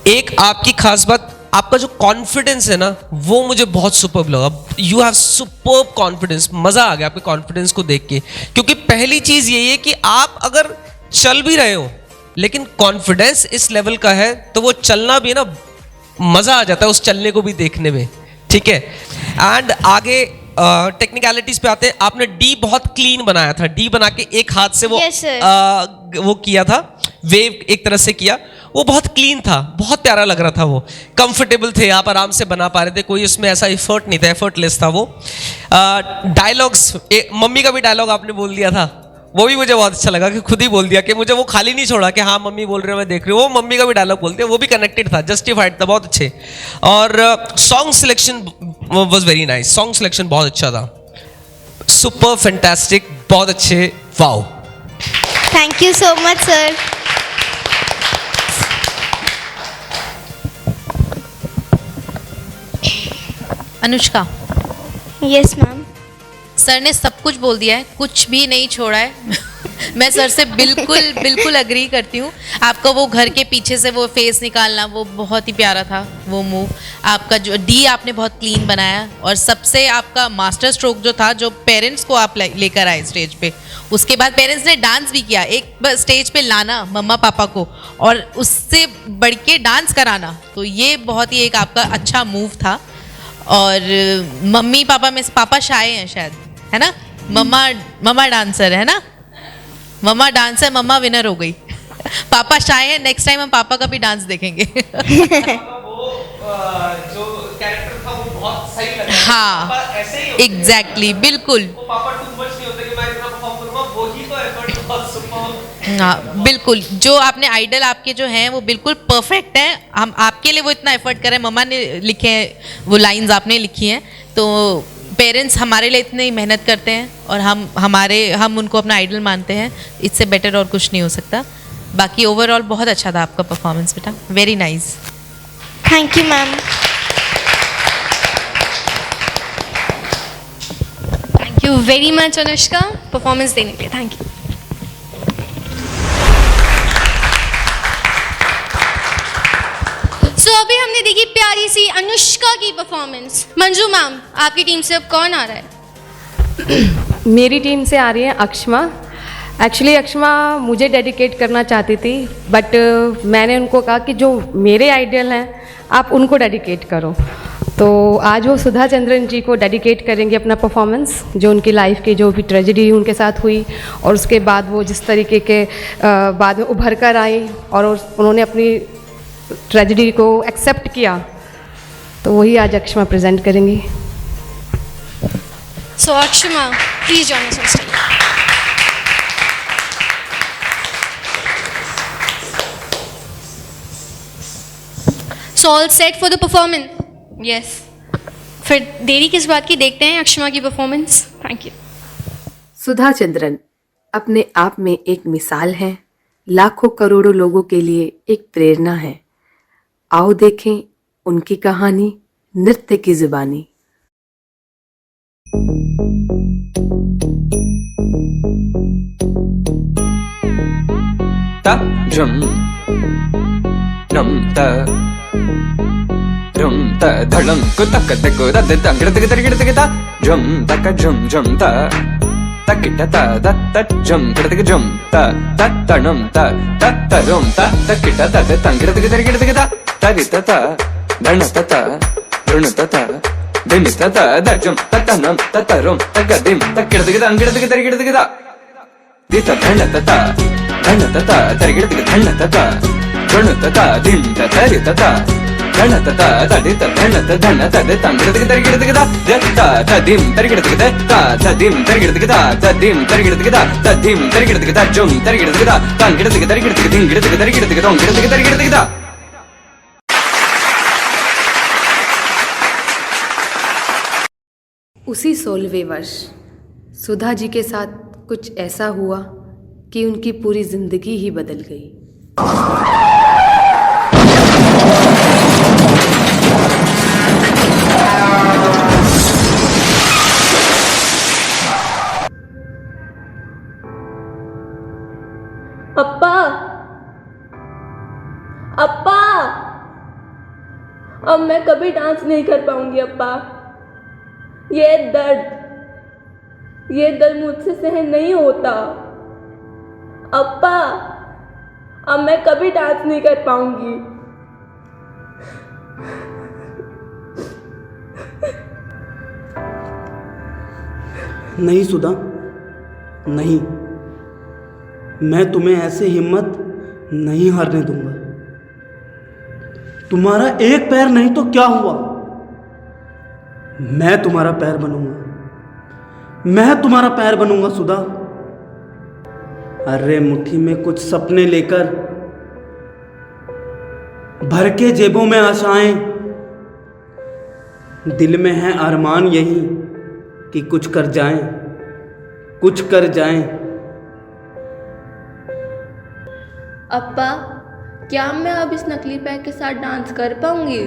एक आपकी खास बात, आपका जो कॉन्फिडेंस है ना, वो मुझे बहुत सुपर्ब लगा। You have superb confidence. मजा आ गया आपके कॉन्फिडेंस को देख के, क्योंकि पहली चीज यही है कि आप अगर चल भी रहे हो लेकिन कॉन्फिडेंस इस लेवल का है तो वो चलना भी ना, मजा आ जाता है उस चलने को भी देखने में। ठीक है। एंड आगे टेक्निकलिटीज पे आते हैं। आपने डी बहुत क्लीन बनाया था, डी बना के एक हाथ से वो Yes, sir. वो किया था, वेव एक तरह से किया, वो बहुत क्लीन था, बहुत प्यारा लग रहा था, वो कंफर्टेबल थे, आप आराम से बना पा रहे थे, कोई उसमें ऐसा एफर्ट नहीं था, एफर्टलेस था वो। डायलॉग्स, मम्मी का भी डायलॉग आपने बोल दिया था, वो भी मुझे बहुत अच्छा लगा कि खुद ही बोल दिया कि मुझे वो खाली नहीं छोड़ा कि हाँ मम्मी बोल रहे हो मैं देख रही हूँ, वो मम्मी का भी डायलॉग बोलते हैं, वो भी कनेक्टेड था, जस्टिफाइड था, बहुत अच्छे। और song selection was very nice, song selection बहुत अच्छा था, सुपर फैंटास्टिक, बहुत अच्छे, wow. Thank you so much sir. Anushka. Yes ma'am. Sir ने सब कुछ बोल दिया है, कुछ भी नहीं छोड़ा है। मैं सर से बिल्कुल अग्री करती हूँ। आपका वो घर के पीछे से वो फेस निकालना, वो बहुत ही प्यारा था वो मूव। आपका जो डी आपने बहुत क्लीन बनाया, और सबसे आपका मास्टर स्ट्रोक जो था, जो पेरेंट्स को आप लेकर आए स्टेज पे, उसके बाद पेरेंट्स ने डांस भी किया, एक स्टेज पे लाना मम्मा पापा को और उससे बढ़ के डांस कराना, तो ये बहुत ही एक आपका अच्छा मूव था। और मम्मी पापा में से पापा शाय हैं शायद, है ना? मम्मा डांसर है ना? मम्मा डांसर, मम्मा विनर हो गई। पापा शाय है, नेक्स्ट टाइम हम पापा का भी डांस देखेंगे। जो कैरेक्टर था वो बहुत सही लगा। हाँ, एग्जैक्टली, बिल्कुल। वो पापा टू मच नहीं होते कि मैं इतना परफॉर्म करूंगा, वो ही तो एफर्ट बहुत सुपर। हाँ बिल्कुल, जो आपने आइडल आपके जो हैं वो बिल्कुल परफेक्ट हैं। हम आपके लिए वो इतना एफर्ट करें, मम्मा ने लिखे हैं वो लाइंस, आपने लिखी हैं, तो पेरेंट्स हमारे लिए इतनी मेहनत करते हैं और हम उनको अपना आइडल मानते हैं, इससे बेटर और कुछ नहीं हो सकता। बाकी ओवरऑल बहुत अच्छा था आपका परफॉर्मेंस बेटा, very nice. Thank you ma'am. Thank you very much Anushka performance देने के लिए, थैंक यू। सो अभी हमने देखी प्यारी सी अनुष्का की परफॉर्मेंस। मंजू मैम, आपकी टीम से अब कौन आ रहा है? मेरी टीम से आ रही है अक्षमा। एक्चुअली अक्षमा मुझे डेडिकेट करना चाहती थी, बट मैंने उनको कहा कि जो मेरे आइडल हैं आप उनको डेडिकेट करो, तो आज वो सुधा चंद्रन जी को डेडिकेट करेंगे अपना परफॉर्मेंस, जो उनकी लाइफ की जो भी ट्रेजेडी उनके साथ हुई और उसके बाद वो जिस तरीके के बाद में उभर कर आई और उन्होंने अपनी ट्रेजेडी को एक्सेप्ट किया, तो वही आज अक्षमा प्रेजेंट करेंगी। So Akshama, please join us on stage. So all set for the performance? Yes. फिर देरी किस बात की, देखते हैं अक्षमा की performance. Thank you. Sudha Chandran अपने आप में एक मिसाल है, लाखों करोड़ों लोगों के लिए एक प्रेरणा है। आओ देखें उनकी कहानी, नृत्य की जुबानी। ता झुम नम ता झुम ता धड़म को तक तक दा दे तंगड़ तक तक तक ता झुम तक झुम झुम ता तकिटा ता तत झुम तक झुम ता ततणम ता ततरम ता तकिटा ता तंगड़ तक तक तक ता तरिता धन तता ऋण तता धिन तता दजम ततनम ततरम तगदिम तकिड़तक अंगिड़तक तरिगिड़तक ता दिता धन तता तरिगिड़तक धन तता ऋण तता धिन ततरि तता धन तता तदिता धन तधन तद तंगिड़तक तरिगिड़तक ता दत्ता तदिम तरिगिड़तक ता तदिम तरिगिड़तक ता तदिम तरिगिड़तक ता तदिम तरिगिड़तक ता जुम तरिगिड़तक ता तंगिड़तक तरिगिड़तक धिंगिड़तक तरिगिड़तक तोंगिड़तक तरिगिड़तक ता। उसी 16वें वर्ष सुधा जी के साथ कुछ ऐसा हुआ कि उनकी पूरी जिंदगी ही बदल गई। अप्पा, अप्पा, अब मैं कभी डांस नहीं कर पाऊंगी अप्पा। ये दर्द मुझसे सहन नहीं होता अप्पा। अब मैं कभी डांस नहीं कर पाऊंगी। नहीं सुधा, नहीं, मैं तुम्हें ऐसे हिम्मत नहीं हारने दूंगा। तुम्हारा एक पैर नहीं तो क्या हुआ, मैं तुम्हारा पैर बनूंगा, मैं तुम्हारा पैर बनूंगा सुधा। अरे मुट्ठी में कुछ सपने लेकर, भर के जेबों में आशाएं, दिल में है अरमान यही कि कुछ कर जाएं, कुछ कर जाएं। अप्पा, क्या मैं अब इस नकली पैर के साथ डांस कर पाऊंगी?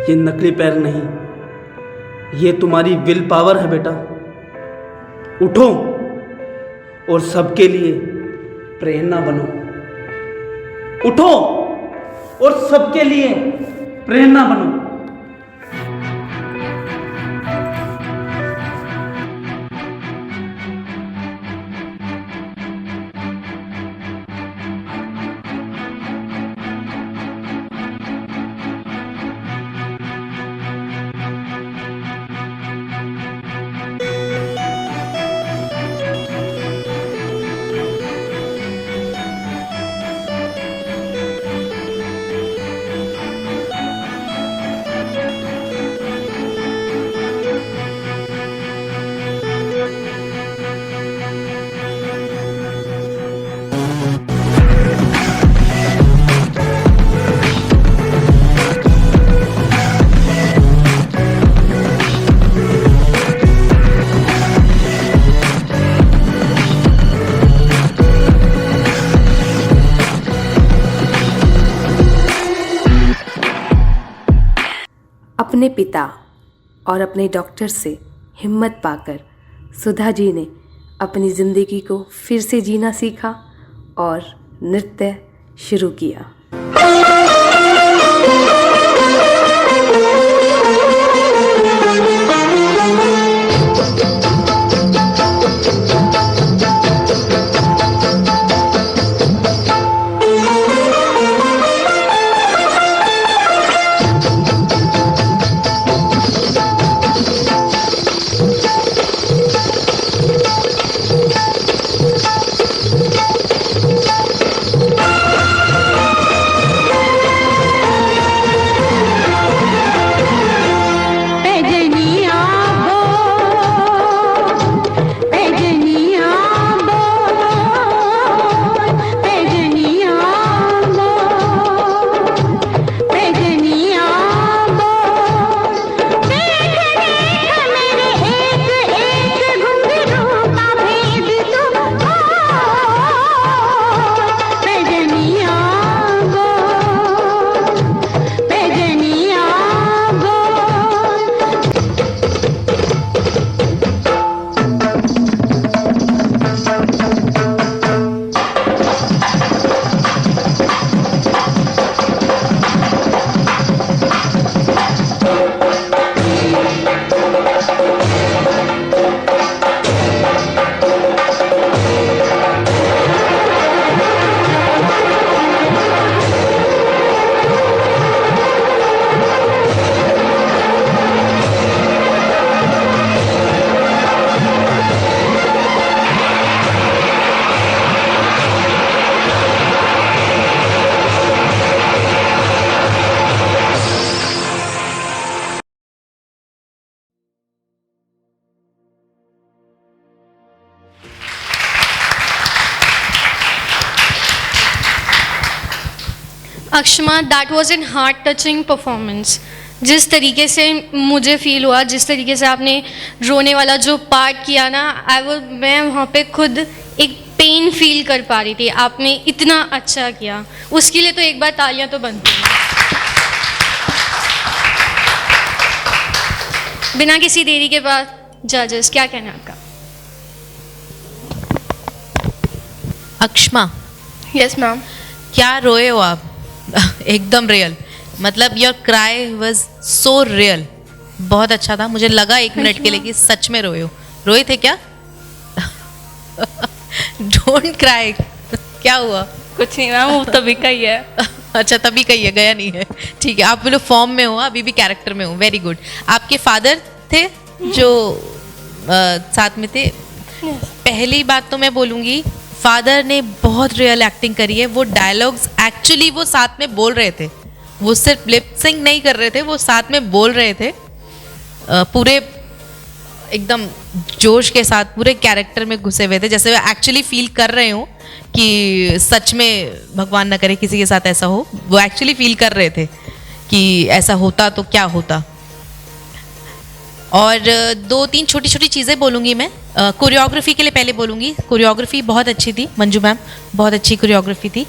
ये नकली पैर नहीं, ये तुम्हारी विल पावर है बेटा। उठो और सबके लिए प्रेरणा बनो। उठो और सबके लिए प्रेरणा बनो। अपने पिता और अपने डॉक्टर से हिम्मत पाकर सुधा जी ने अपनी ज़िंदगी को फिर से जीना सीखा और नृत्य शुरू किया। Akshama, that was an heart touching performance. जिस तरीके से मुझे फील हुआ, जिस तरीके से आपने रोने वाला जो पार्ट किया ना, मैं वहाँ पे खुद एक पेन फील कर पा रही थी। आपने इतना अच्छा किया, उसके लिए तो एक बार तालियां तो बनती हैं। बिना किसी देरी के बाद जजेस, क्या कहना है आपका? अक्षमा, यस मैम। क्या रोए हो आप? एकदम रियल, मतलब your cry was so real. बहुत अच्छा था, मुझे लगा 1 मिनट के लिए कि सच में रोए हो। रोए थे क्या? Don't cry. क्या हुआ? कुछ नहीं मैम, वो तभी का ही है। अच्छा, तभी का ही है, गया नहीं है। ठीक है, आप बोलो फॉर्म में हो, अभी भी कैरेक्टर में हो। Very good. आपके फादर थे? जो साथ में थे। पहली बात तो मैं बोलूँगी, फादर ने बहुत रियल एक्टिंग करी है। वो डायलॉग्स एक्चुअली वो साथ में बोल रहे थे, वो सिर्फ लिप सिंक नहीं कर रहे थे, वो साथ में बोल रहे थे पूरे एकदम जोश के साथ, पूरे कैरेक्टर में घुसे हुए थे, जैसे वो एक्चुअली फील कर रहे हो कि सच में भगवान ना करे किसी के साथ ऐसा हो। वो एक्चुअली फील कर रहे थे कि ऐसा होता तो क्या होता। और 2-3 छोटी छोटी चीज़ें बोलूँगी मैं। कोरियोग्राफी के लिए पहले बोलूँगी, कोरियोग्राफी बहुत अच्छी थी, मंजू मैम बहुत अच्छी कोरियोग्राफी थी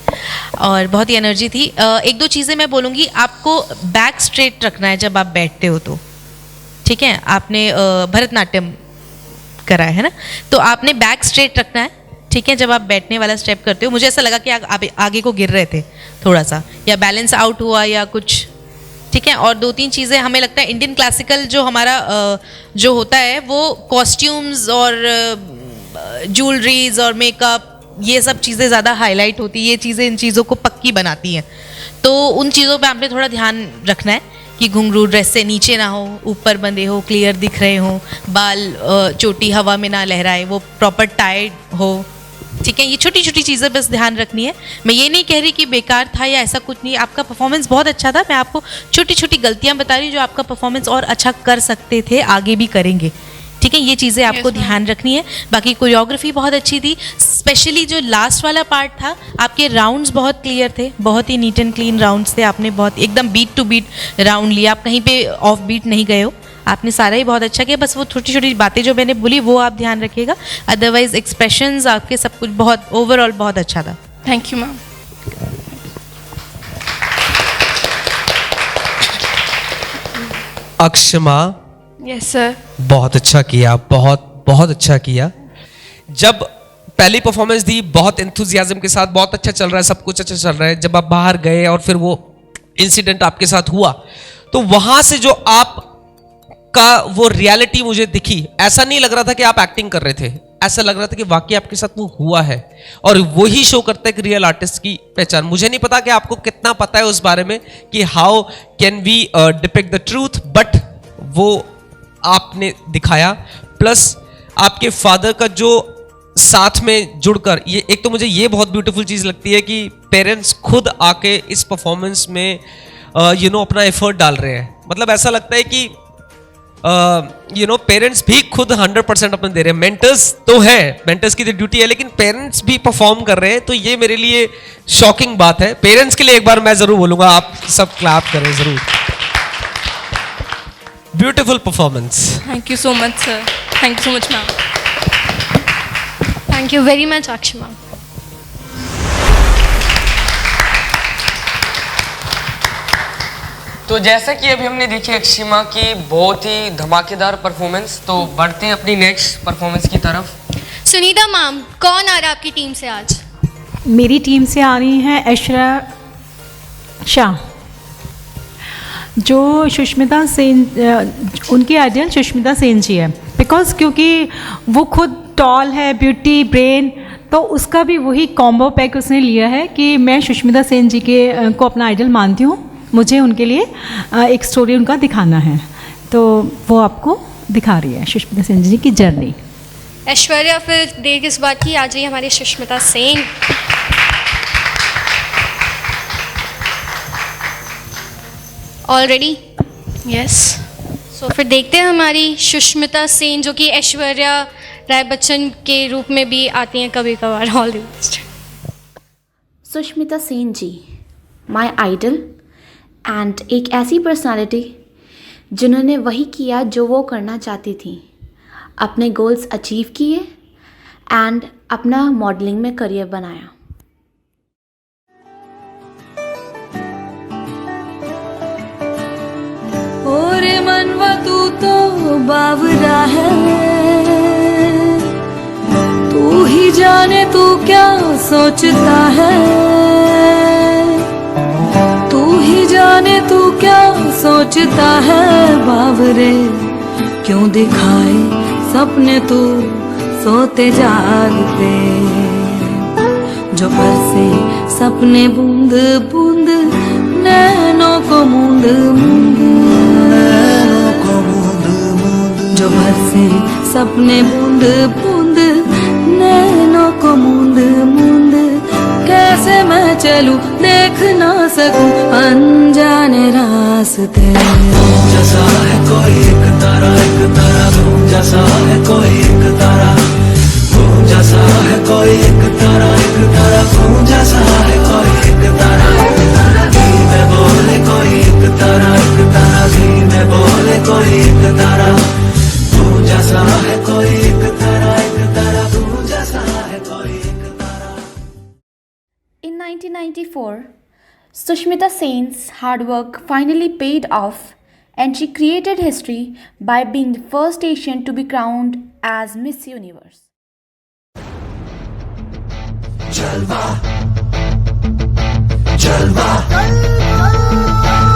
और बहुत ही एनर्जी थी। 1-2 चीज़ें मैं बोलूँगी। आपको बैक स्ट्रेट रखना है जब आप बैठते हो तो, ठीक है। आपने भरतनाट्यम करा है ना, तो आपने बैक स्ट्रेट रखना है, ठीक है। जब आप बैठने वाला स्टेप करते हो, मुझे ऐसा लगा कि आप आगे को गिर रहे थे थोड़ा सा, या बैलेंस आउट हुआ या कुछ, ठीक है। और 2-3 चीज़ें हमें लगता है इंडियन क्लासिकल जो हमारा जो होता है वो कॉस्ट्यूम्स और ज्वेलरीज और मेकअप, ये सब चीज़ें ज़्यादा हाईलाइट होती है। ये चीज़ें इन चीज़ों को पक्की बनाती हैं, तो उन चीज़ों पे आपने थोड़ा ध्यान रखना है कि घुंघरू ड्रेस से नीचे ना हो, ऊपर बंधे हो, क्लियर दिख रहे हो, बाल चोटी हवा में ना लहराए, वो प्रॉपर टाइड हो, ठीक है। ये छोटी छोटी चीज़ें बस ध्यान रखनी है। मैं ये नहीं कह रही कि बेकार था या ऐसा कुछ नहीं, आपका परफॉर्मेंस बहुत अच्छा था। मैं आपको छोटी छोटी गलतियां बता रही हूँ जो आपका परफॉर्मेंस और अच्छा कर सकते थे, आगे भी करेंगे, ठीक है। ये चीज़ें आपको ध्यान रखनी है। बाकी कोरियोग्राफी बहुत अच्छी थी, स्पेशली जो लास्ट वाला पार्ट था, आपके राउंड्स बहुत क्लियर थे, बहुत ही नीट एंड क्लीन राउंड्स थे। आपने बहुत एकदम बीट टू बीट राउंड लिया, आप कहीं पे ऑफ बीट नहीं गए हो, आपने सारा ही बहुत अच्छा किया। बस वो छोटी छोटी बातें जो मैंने बोली वो आप ध्यान रखिएगा, अदरवाइज एक्सप्रेशंस आपके सब कुछ बहुत ओवरऑल बहुत अच्छा था। Thank you ma'am. Akshama, yes sir. बहुत अच्छा किया, बहुत बहुत अच्छा किया। जब पहली परफॉर्मेंस दी बहुत एंथुजियाज्म के साथ, बहुत अच्छा चल रहा है, सब कुछ अच्छा चल रहा है। जब आप बाहर गए और फिर वो इंसिडेंट आपके साथ हुआ, तो वहां से जो आप का वो रियलिटी मुझे दिखी, ऐसा नहीं लग रहा था कि आप एक्टिंग कर रहे थे, ऐसा लग रहा था कि वाकई आपके साथ वो हुआ है। और वही शो करता है कि रियल आर्टिस्ट की पहचान। मुझे नहीं पता कि आपको कितना पता है उस बारे में कि how can we depict the truth, but वो आपने दिखाया। प्लस आपके फादर का जो साथ में जुड़कर, ये एक तो मुझे ये बहुत ब्यूटीफुल चीज़ लगती है कि पेरेंट्स खुद आके इस परफॉर्मेंस में अपना एफर्ट डाल रहे हैं। मतलब ऐसा लगता है कि पेरेंट्स भी खुद 100% अपना दे रहे हैं। मेंटर्स तो है, मेंटर्स की तो ड्यूटी है, लेकिन पेरेंट्स भी परफॉर्म कर रहे हैं, तो ये मेरे लिए शॉकिंग बात है। पेरेंट्स के लिए एक बार मैं जरूर बोलूंगा, आप सब क्लैप करें जरूर। Beautiful performance. Thank you so much sir. Thank you so much ma'am. Thank you very much, Akshma. तो जैसा कि अभी हमने देखी अक्षिमा की बहुत ही धमाकेदार परफॉर्मेंस, तो बढ़ते हैं अपनी नेक्स्ट परफॉर्मेंस की तरफ। सुनीता मैम, कौन आ रहा है आपकी टीम से आज? मेरी टीम से आ रही हैं ऐश्वर्या शाह, जो सुष्मिता सेन, उनकी आइडियल सुष्मिता सेन जी है। बिकॉज क्योंकि वो खुद टॉल है, ब्यूटी, ब्रेन, तो उसका भी वही कॉम्बो पैक उसने लिया है कि मैं सुष्मिता सेन जी के को अपना आइडल मानती हूँ, मुझे उनके लिए एक स्टोरी उनका दिखाना है, तो वो आपको दिखा रही है सुष्मिता सेन जी की जर्नी। ऐश्वर्या, फिर देर किस बात की, आ जाइए हमारी Sushmita Sen. Already yes. So फिर देखते हैं हमारी सुष्मिता सेन, जो कि ऐश्वर्या राय बच्चन के रूप में भी आती हैं कभी कभार। All the best. Sushmita Sen ji, my idol and एक ऐसी पर्सनालिटी जिन्होंने वही किया जो वो करना चाहती थी, अपने गोल्स अचीव किए एंड अपना मॉडलिंग में करियर बनाया। ओरे मनवा तू तो बावरा है, तू ही जाने तू क्या सोचता है, तू ही जाने तू क्या सोचता है। बावरे क्यों दिखाए सपने तू सोते जागते, जो बरसे सपने बूंद बूंद नैनों को मूंद मूंद, जो सपने बूंद बूंद नैनों को मूंद मूंद कैसे मैं चलूं देख ना सकूं अनजाने रास्ते जैसा है कोई एक तारा घूम जैसा है कोई एक तारा घूम जैसा है कोई एक तारा घूम जैसा है कोई एक तारा धीमे बोले कोई एक तारा धीमे बोले कोई एक तारा घूम जैसा है कोई एक तारा घूम जैसा है कोई एक तारा. In 1994, Sushmita Sen's hard work finally paid off and she created history by being the first Asian to be crowned as Miss Universe. Jalwa, Jalwa.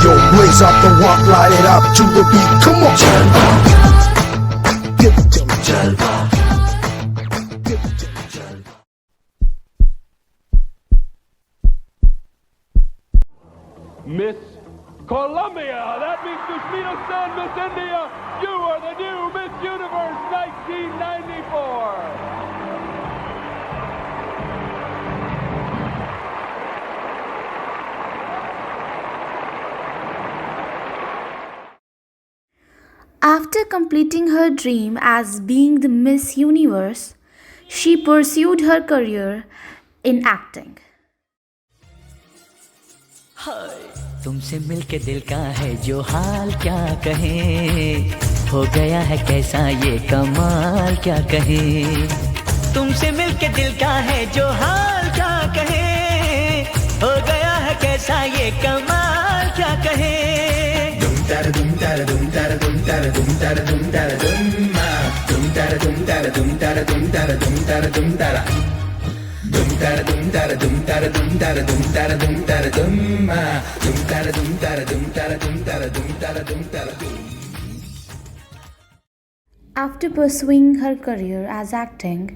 Yo, blaze up the walk, light it up to the beat. Come on, Jalwa. Give it to me, Jalwa. Miss Colombia, that means Sushmita Sen, Miss India, you are the new Miss Universe 1994. After completing her dream as being the Miss Universe, she pursued her career in acting. तुमसे मिलके दिल का है जो हाल क्या कहें, हो गया है कैसा ये कमाल क्या कहें. तुमसे मिलके दिल का है जो हाल क्या कहें, हो गया है कैसा ये कमाल क्या कहें. Dum tada dum tada dum tada dum tada dum tada dum tada dum dum tada dum tada dum tada dum tada dum tada dum tada dum tada dum tada dum tada dum tada dum tada dum tada dum tada dum tada dum tada dum tada dum tada dum tada dum. After pursuing her career as acting,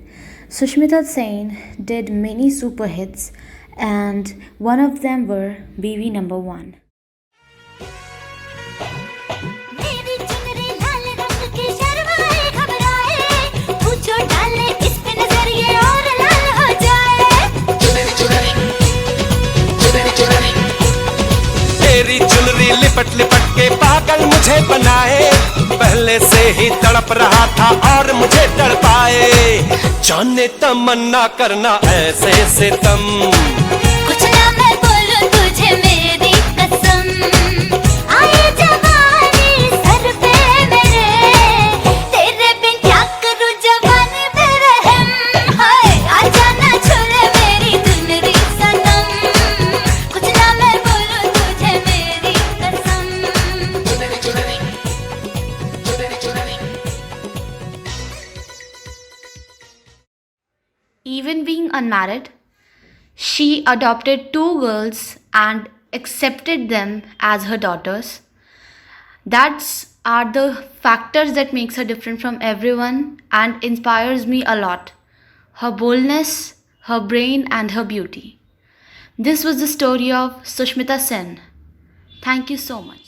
Sushmita Sen did many super hits and one of them were BB Number 1. तेरी चुनरी लिपट लिपट के पागल मुझे बनाए, पहले से ही तड़प रहा था और मुझे तड़पाए. जाने तमन्ना करना ऐसे सितम, कुछ ना मैं बोलूं तुझे मेरी कसम, आए जवानी सर पे मेरे, तेरे बिन क्या करूं जवानी पे रहम, हाय आजा ना छोड़े मेरी चुनरी सनम, कुछ ना मैं बोलूं तुझे मेरी कसम. Even being unmarried, she adopted 2 girls and accepted them as her daughters. That's are the factors that makes her different from everyone and inspires me a lot. Her boldness, her brain and her beauty. This was the story of Sushmita Sen. Thank you so much.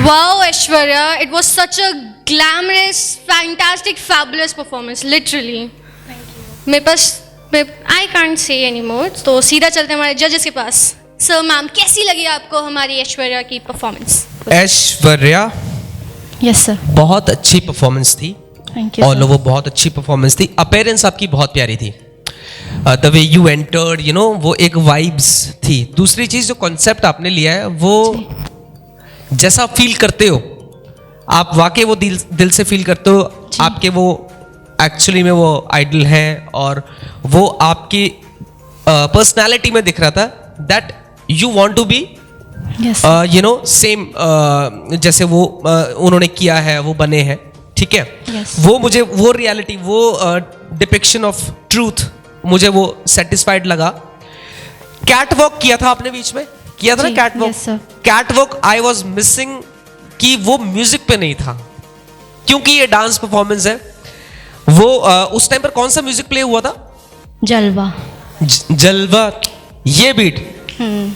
Wow, Aishwarya, it was such a glamorous, fantastic, fabulous performance, literally. Thank you. मेरे पास I can't say anymore. तो सीधा चलते हैं हमारे जजेस के पास. Sir ma'am, कैसी लगी आपको हमारी ऐश्वर्या की परफॉर्मेंस? ऐश्वर्या, यस सर, बहुत अच्छी परफॉर्मेंस थी. Thank you. ऑल ओवर बहुत अच्छी परफॉर्मेंस थी. अपीयरेंस आपकी बहुत प्यारी थी. The way you entered, you know, वो एक वाइब्स थी. दूसरी चीज जो कॉन्सेप्ट आपने लिया है वो जैसा फील करते हो आप, वाकई वो दिल से फील करते हो. आपके वो एक्चुअली में वो आइडल हैं और वो आपकी पर्सनालिटी में दिख रहा था that you want to be you know same जैसे वो उन्होंने किया है, वो बने हैं. ठीक है. वो मुझे वो रियलिटी, वो डिपिक्शन ऑफ ट्रूथ मुझे वो सेटिस्फाइड लगा. कैट वॉक किया था आपने बीच में, किया था ना cat walk. Cat walk I was missing कि वो म्यूजिक पे नहीं था, क्योंकि ये डांस परफॉर्मेंस है. वो उस टाइम पर कौन सा म्यूजिक प्ले हुआ था? जलवा. जलवा, ये बीट,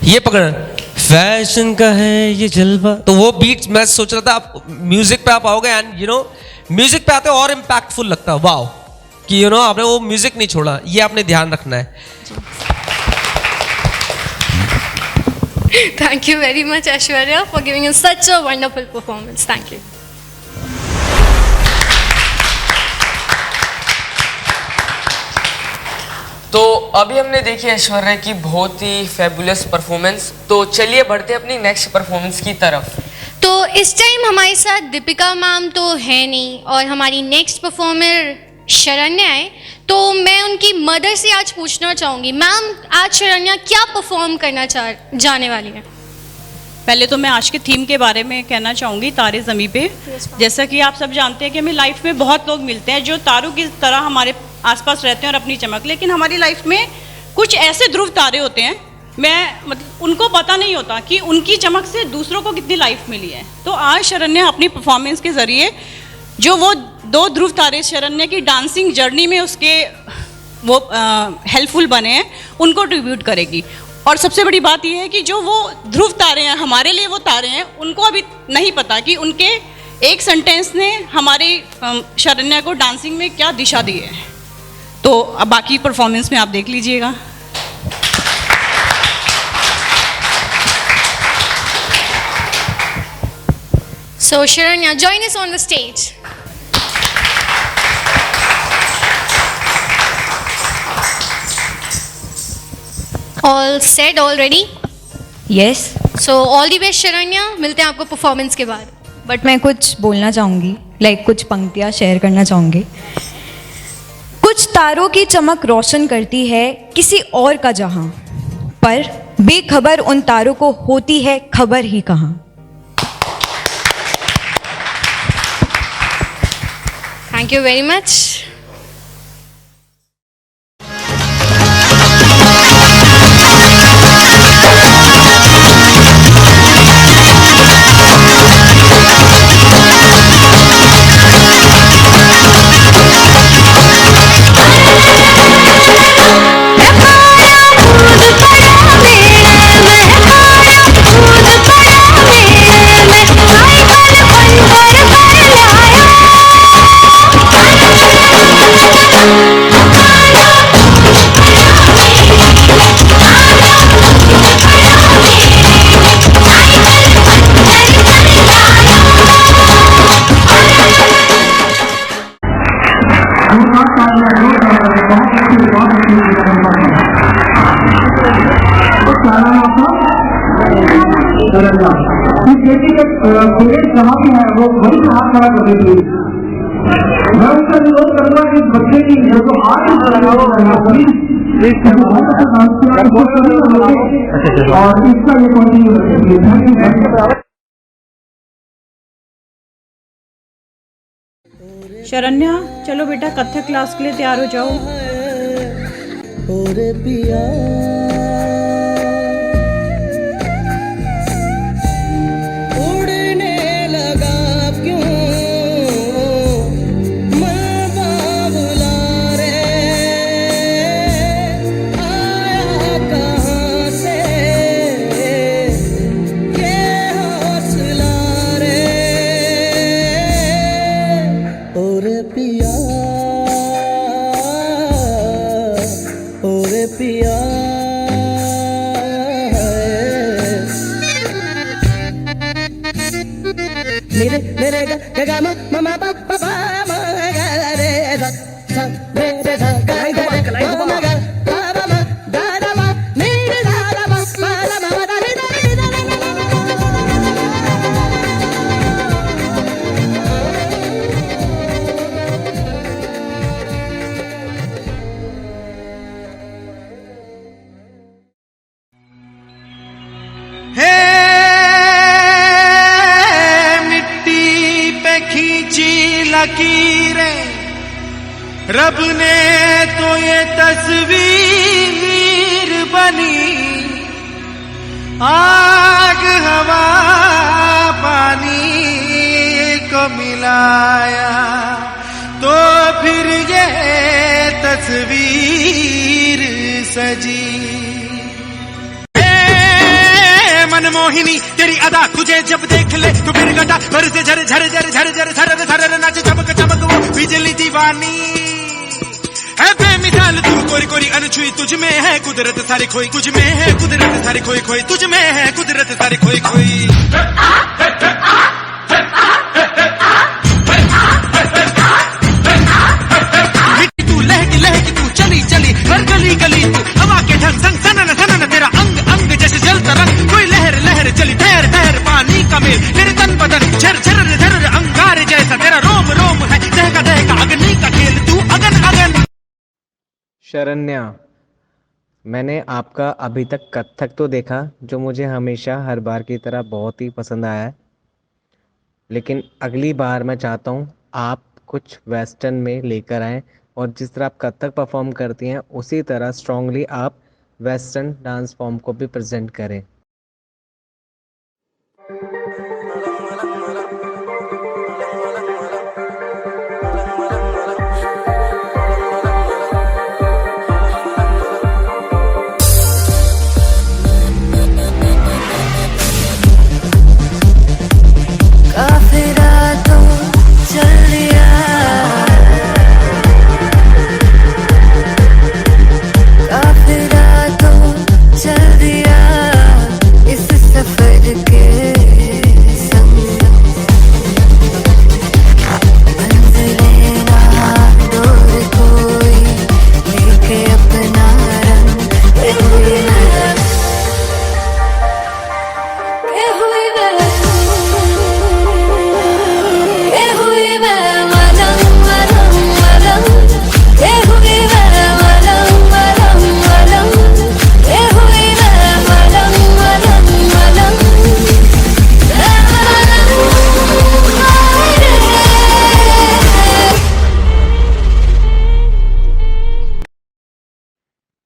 ये पकड़, फैशन का है ये जलवा, तो वो बीट मैं सोच रहा था आप म्यूजिक पे आप आओगे एंड यू नो म्यूजिक पे आते और इम्पैक्टफुल लगता है, वाओ कि यू नो आपने वो म्यूजिक नहीं छोड़ा, ये आपने ध्यान रखना है। Thank you very much, Aishwarya, for giving us such a wonderful performance. Thank you. तो अभी हमने देखी ऐश्वर्या की बहुत ही फैबुलस परफॉर्मेंस, तो चलिए बढ़ते हैं अपनी नेक्स्ट परफॉर्मेंस की तरफ। तो इस टाइम हमारे साथ दीपिका मैम तो है नहीं और हमारी नेक्स्ट परफॉर्मर शरण्या है, तो मैं उनकी मदर से आज पूछना चाहूँगी, मैम आज शरण्या क्या परफॉर्म करना जाने वाली है? पहले तो मैं आज के थीम के बारे में कहना चाहूँगी, तारे ज़मीं पे। जैसा कि आप सब जानते हैं कि हमें लाइफ में बहुत लोग मिलते हैं जो तारों की तरह हमारे आसपास रहते हैं और अपनी चमक, लेकिन हमारी लाइफ में कुछ ऐसे ध्रुव तारे होते हैं, मतलब उनको पता नहीं होता कि उनकी चमक से दूसरों को कितनी लाइफ मिली है। तो आज शरण्या अपनी परफॉर्मेंस के ज़रिए जो वो 2 ध्रुव तारे शरण्या की डांसिंग जर्नी में उसके वो हेल्पफुल बने हैं, उनको ट्रिब्यूट करेगी। और सबसे बड़ी बात यह है कि जो वो ध्रुव तारे हैं, हमारे लिए वो तारे हैं, उनको अभी नहीं पता कि उनके एक सेंटेंस ने हमारे शरण्या को डांसिंग में क्या दिशा दी है। तो अब बाकी परफॉर्मेंस में आप देख लीजिएगा। So Sharanya, join us on the stage. All set, all ready? Yes. So all the best Sharanya, मिलते हैं आपको परफॉर्मेंस के बाद। बट मैं कुछ बोलना चाहूँगी, कुछ पंक्तियाँ शेयर करना चाहूँगी। कुछ तारों की चमक रोशन करती है किसी और का जहां, पर बेखबर उन तारों को होती है खबर ही कहां। Thank you very much. वो वही हाथ खड़ा कर देती है। मैं उसका विरोध करूँगा कि बच्चे की जो हाथ और इसका ये कंटिन्यू। शरण्या, चलो बेटा कथक क्लास के लिए तैयार हो जाओ। ओरे पिया रब ने तो ये तस्वीर बनी, आग हवा पानी को मिलाया तो फिर ये तस्वीर सजी। मनमोहिनी तेरी अदा तुझे जब देख ले तो फिर घटा भर से झर झर झर झर झर झर झर नाच चमक चमक वो बिजली दीवानी है बेमिसाल तू कोरी कोरी अनछुई तुझ में है कुदरत सारी खोई तुझ में है कुदरत सारी खोई खोई तुझ में है कुदरत सारी खोई खोई तू लहकी लहकी तू चली चली हर गली गली तू हवा के ढंग संग सनन सनन तेरा अंग अंग जैसे जलता रंग कोई लहर लहर चली ठहर ठहर पानी का मेल तेरे तन बदन झर झर झर अंगार जैसा तेरा रोम रोम है दहका अग्नि का खेल तू अगन अगन। शरण्या, मैंने आपका अभी तक कथक तो देखा जो मुझे हमेशा हर बार की तरह बहुत ही पसंद आया है, लेकिन अगली बार मैं चाहता हूँ आप कुछ वेस्टर्न में लेकर आएँ और जिस तरह आप कथक परफॉर्म करती हैं उसी तरह स्ट्रांगली आप वेस्टर्न डांस फॉर्म को भी प्रेजेंट करें।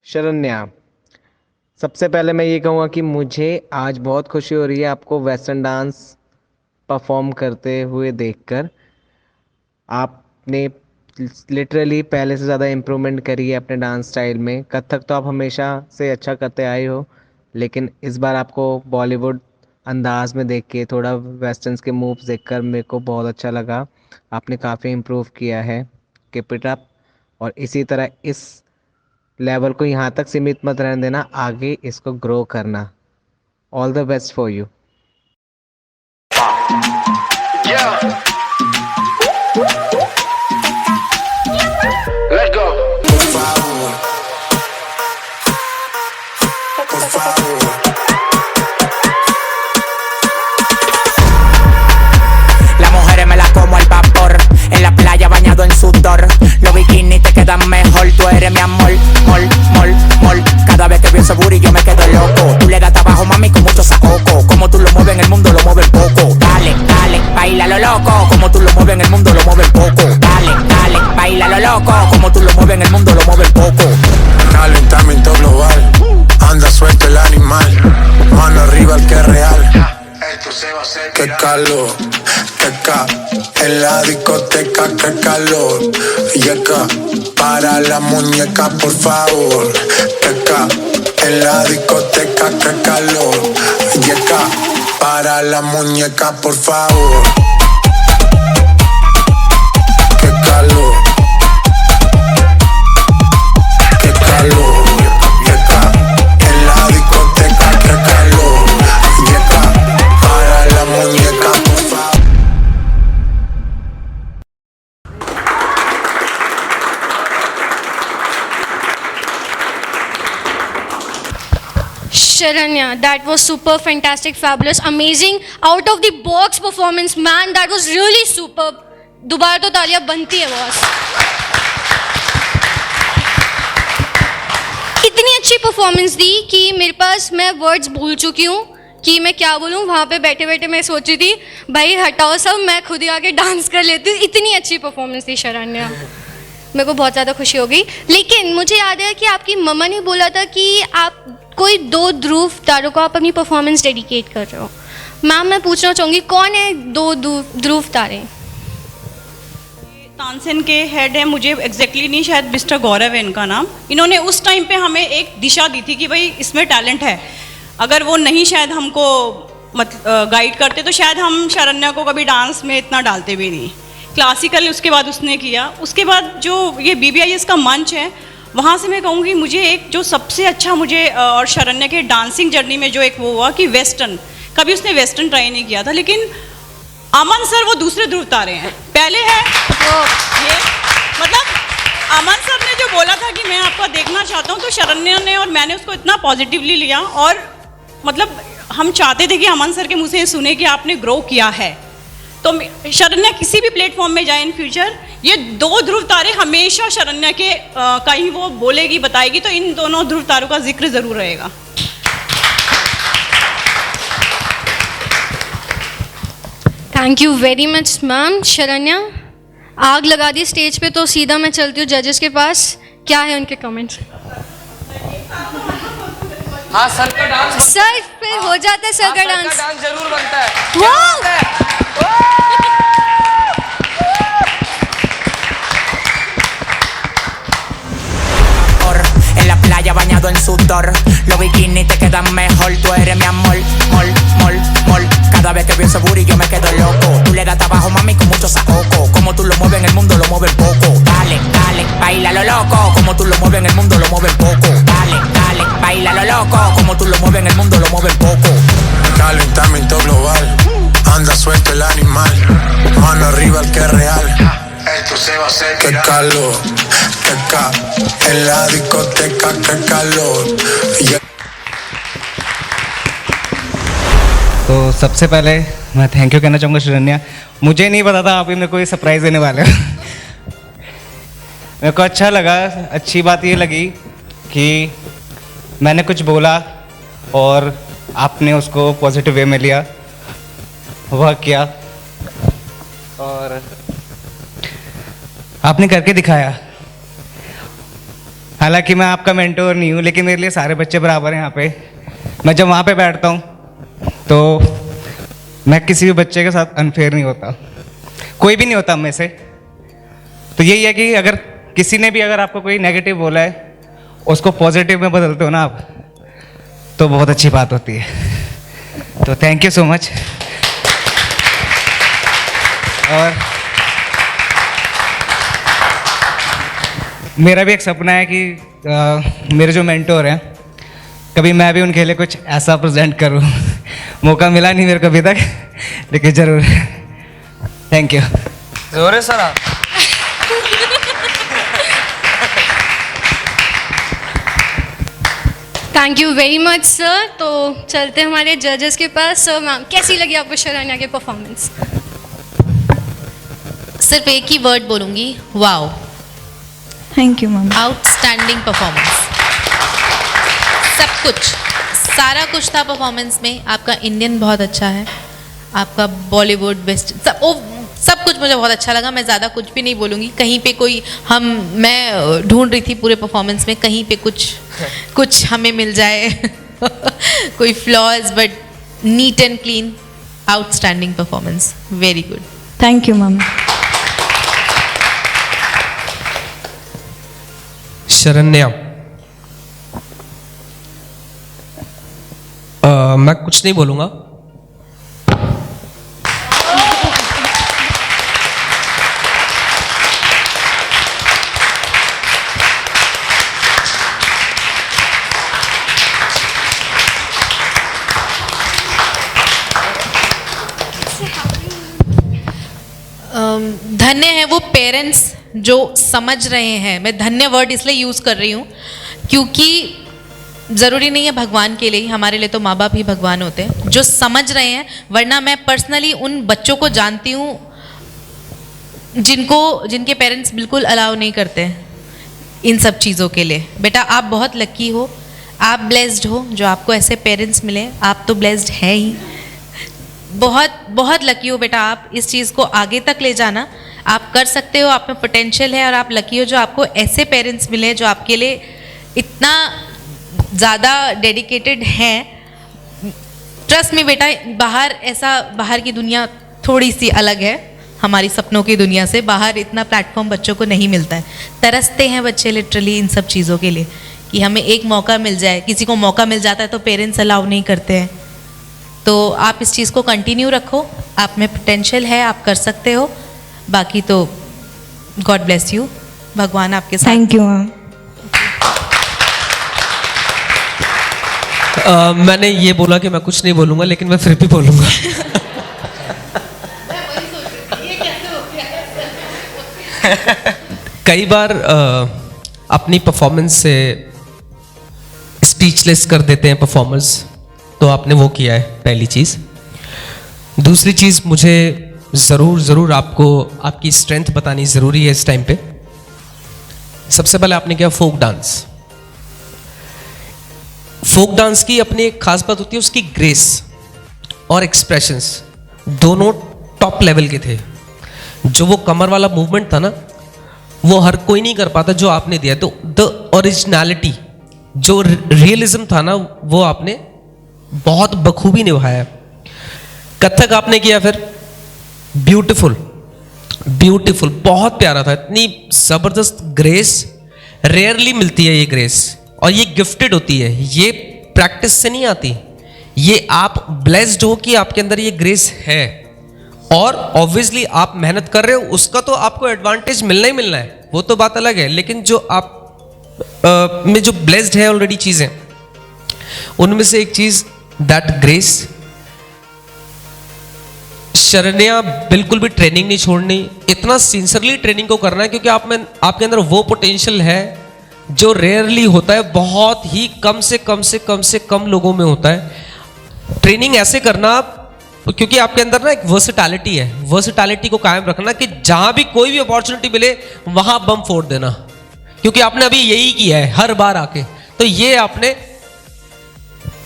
शरण्या, सबसे पहले मैं ये कहूँगा कि मुझे आज बहुत खुशी हो रही है आपको वेस्टर्न डांस परफॉर्म करते हुए देखकर। आपने लिटरली पहले से ज़्यादा इम्प्रूवमेंट करी है अपने डांस स्टाइल में। कथक तो आप हमेशा से अच्छा करते आए हो, लेकिन इस बार आपको बॉलीवुड अंदाज में देख के थोड़ा वेस्टर्न्स के मूव्स देखकर मेरे को बहुत अच्छा लगा। आपने काफ़ी इम्प्रूव किया है, कीप इट अप। और इसी तरह इस लेवल को यहाँ तक सीमित मत रहने देना, आगे इसको ग्रो करना। All the best for you. Let's go. Las mujeres me las como al vapor, en la playa bañado en sudor. Los bikinis te quedan mejor, tú eres mi amor, mol, mol, mol. Cada vez que veo ese booty yo me quedo loco. Tú le das trabajo, mami, con mucho saoco. Como tú lo mueves en el mundo, lo mueves poco. Dale, dale, baila lo loco. Como tú lo mueves en el mundo, lo mueves poco. Dale, dale, baila lo loco. Como tú lo mueves en el mundo, lo mueves poco. Calentamiento global, anda suelto el animal. Mano arriba el que es real. Qué calor, que ca, en la discoteca, qué calor. Yeca, para la muñeca, por favor. Que ca, en la discoteca, qué calor. Yeca, para la muñeca, por favor. Qué calor, qué calor. Yeca, en la discoteca, qué calor. Yeca, para la muñeca, por favor. Sharanya, that was super fantastic, fabulous, amazing, out of the box performance, man, that was really superb. दोबारा तो तालियां बनती है boss. इतनी अच्छी performance दी कि मेरे पास मैं वर्ड्स भूल चुकी हूँ कि मैं क्या बोलूँ। वहाँ पे बैठे बैठे मैं सोच रही थी भाई हटाओ सब, मैं खुद ही आके डांस कर लेती हूँ। इतनी अच्छी परफॉर्मेंस थी शरण्या, मेरे को बहुत ज़्यादा खुशी हो गई। लेकिन मुझे याद है कि आपकी मम्मा ने बोला था कि आप कोई 2 ध्रुव तारों को आप अपनी परफॉर्मेंस डेडिकेट कर रहे हो। मैम, मैं पूछना चाहूँगी कौन है 2 ध्रुव तारे? तानसेन के हेड है, मुझे एग्जैक्टली नहीं, शायद मिस्टर गौरव है इनका नाम। इन्होंने उस टाइम पे हमें एक दिशा दी थी कि भाई इसमें टैलेंट है। अगर वो नहीं शायद हमको गाइड करते तो शायद हम शरण्या को कभी डांस में इतना डालते भी नहीं। क्लासिकल उसके बाद उसने किया, उसके बाद जो ये BBIS का मंच है वहाँ से मैं कहूँगी मुझे एक जो सबसे अच्छा मुझे और शरण्या के डांसिंग जर्नी में जो एक वो हुआ कि वेस्टर्न, कभी उसने वेस्टर्न ट्राई नहीं किया था, लेकिन अमन सर वो दूसरे ध्रुव तारे हैं। पहले है वो ये मतलब अमन सर ने जो बोला था कि मैं आपका देखना चाहता हूँ, तो शरण्या ने और मैंने उसको इतना पॉजिटिवली लिया और मतलब हम चाहते थे कि अमन सर के मुँह से सुने कि आपने ग्रो किया है। तो शरण्या किसी भी प्लेटफॉर्म में जाए इन फ्यूचर, ये दो ध्रुव तारे हमेशा शरण्या के कहीं वो बोलेगी बताएगी तो इन दोनों ध्रुव तारों का जिक्र जरूर रहेगा। Thank you very much ma'am. Sharanya, आग लगा दी स्टेज पे, तो सीधा मैं चलती हूँ जजेस के पास, क्या है उनके कमेंट्स? हाँ सर का डांस सर फिर हो जाता है सर का डांस जरूर बनता है। En la playa bañado en sudor, los bikinis te quedan mejor. Tú eres mi amor, mol, mol, mol. Cada vez que veo ese booty yo me quedo loco. Tú le das trabajo mami con mucho saoco. Como tú lo mueves en el mundo lo mueves poco. Dale, dale, baila lo loco. Como tú lo mueves en el mundo lo mueves poco. Dale, dale, baila lo loco. Como tú lo mueves en el mundo lo mueves poco. Calentamiento global, anda suelto el animal, mano arriba el que es real. Esto se va a hacer. Qué calor, qué en la discoteca, qué calor. तो सबसे पहले मैं thank you कहना चाहूँगा शरण्या, मुझे नहीं पता था आप ही मेरे को ये सरप्राइज़ देने वाले हो। मेरे को अच्छा लगा, अच्छी बात ये लगी कि मैंने कुछ बोला और आपने उसको पॉजिटिव वे में लिया, वह किया और आपने करके दिखाया। हालांकि मैं आपका मेंटोर नहीं हूँ, लेकिन मेरे लिए सारे बच्चे बराबर हैं यहाँ पे। मैं जब वहाँ पे बैठता हूँ तो मैं किसी भी बच्चे के साथ अनफेयर नहीं होता, कोई भी नहीं होता हम में से। तो यही है कि अगर किसी ने भी अगर आपको कोई नेगेटिव बोला है, उसको पॉजिटिव में बदलते हो ना आप, तो बहुत अच्छी बात होती है। तो थैंक यू सो मच। और मेरा भी एक सपना है कि मेरे जो मेंटोर हैं, कभी मैं भी उनके लिए कुछ ऐसा प्रेजेंट करूं। मौका मिला नहीं मेरे को अभी तक, लेकिन ज़रूर। Thank you. जोर है सर आप। Thank you very much sir. तो चलते हैं हमारे जजेस के पास। सर मैम, कैसी लगी आपको शरण्या की परफॉर्मेंस? सिर्फ एक ही वर्ड बोलूँगी, wow. Thank you ma'am. Outstanding performance, सब कुछ, सारा कुछ था परफॉर्मेंस में। आपका इंडियन बहुत अच्छा है, आपका बॉलीवुड बेस्ट, सब कुछ मुझे बहुत अच्छा लगा। मैं ज़्यादा कुछ भी नहीं बोलूँगी। कहीं पे कोई मैं ढूंढ रही थी पूरे परफॉर्मेंस में कहीं पे कुछ हमें मिल जाए कोई flaws, but neat and clean, outstanding performance, very good. Thank you ma'am. Sharanya, मैं कुछ नहीं बोलूँगा। धन्य है वो पेरेंट्स जो समझ रहे हैं। मैं धन्य वर्ड इसलिए यूज़ कर रही हूँ क्योंकि ज़रूरी नहीं है भगवान के लिए, हमारे लिए तो माँ बाप ही भगवान होते हैं, जो समझ रहे हैं। वरना मैं पर्सनली उन बच्चों को जानती हूँ जिनके पेरेंट्स बिल्कुल अलाउ नहीं करते इन सब चीज़ों के लिए। बेटा आप बहुत लकी हो, आप ब्लेस्ड हो जो आपको ऐसे पेरेंट्स मिले। आप तो ब्लेस्ड है ही, बहुत बहुत लकी हो बेटा। आप इस चीज़ को आगे तक ले जाना, आप कर सकते हो, आप में पोटेंशियल है। और आप लकी हो जो आपको ऐसे पेरेंट्स मिले जो आपके लिए इतना ज़्यादा डेडिकेटेड हैं। ट्रस्ट में बेटा, बाहर की दुनिया थोड़ी सी अलग है हमारी सपनों की दुनिया से। बाहर इतना प्लेटफॉर्म बच्चों को नहीं मिलता है, तरसते हैं बच्चे लिटरली इन सब चीज़ों के लिए कि हमें एक मौका मिल जाए, किसी को मौका मिल जाता है तो पेरेंट्स अलाउ नहीं करते हैं। तो आप इस चीज़ को कंटिन्यू रखो, आप में पोटेंशियल है, आप कर सकते हो। बाकी तो गॉड ब्लेस यू, भगवान आपके साथ। Thank you ma'am. मैंने ये बोला कि मैं कुछ नहीं बोलूँगा, लेकिन मैं फिर भी बोलूँगा। कई बार अपनी परफॉर्मेंस से स्पीचलेस कर देते हैं परफॉर्मर्स, तो आपने वो किया है, पहली चीज़। दूसरी चीज़, मुझे ज़रूर आपको आपकी स्ट्रेंथ बतानी ज़रूरी है इस टाइम पे। सबसे पहले आपने किया फोक डांस। फोक डांस की अपनी एक खास बात होती है, उसकी ग्रेस और एक्सप्रेशंस दोनों टॉप लेवल के थे। जो वो कमर वाला मूवमेंट था ना, वो हर कोई नहीं कर पाता जो आपने दिया। तो द ओरिजिनलिटी, जो रियलिज्म था ना, वो आपने बहुत बखूबी निभाया। कथक आपने किया, फिर ब्यूटीफुल बहुत प्यारा था। इतनी ज़बरदस्त ग्रेस, रेयरली मिलती है ये ग्रेस, और ये गिफ्टेड होती है, ये प्रैक्टिस से नहीं आती। ये आप ब्लेस्ड हो कि आपके अंदर ये ग्रेस है, और ऑब्वियसली आप मेहनत कर रहे हो, उसका तो आपको एडवांटेज मिलना ही मिलना है, वो तो बात अलग है। लेकिन जो आप में जो ब्लेस्ड है ऑलरेडी चीज़ें, उनमें से एक चीज़ दैट ग्रेस। शरण्या, बिल्कुल भी ट्रेनिंग नहीं छोड़नी, इतना सिंसियरली ट्रेनिंग को करना है, क्योंकि आपके अंदर वो पोटेंशियल है जो रेयरली होता है, बहुत ही कम से कम लोगों में होता है। ट्रेनिंग ऐसे करना, क्योंकि आपके अंदर ना एक वर्सेटैलिटी है, वर्सेटैलिटी को कायम रखना कि जहां भी कोई भी अपॉर्चुनिटी मिले वहां बम फोड़ देना, क्योंकि आपने अभी यही किया है हर बार आके। तो ये आपने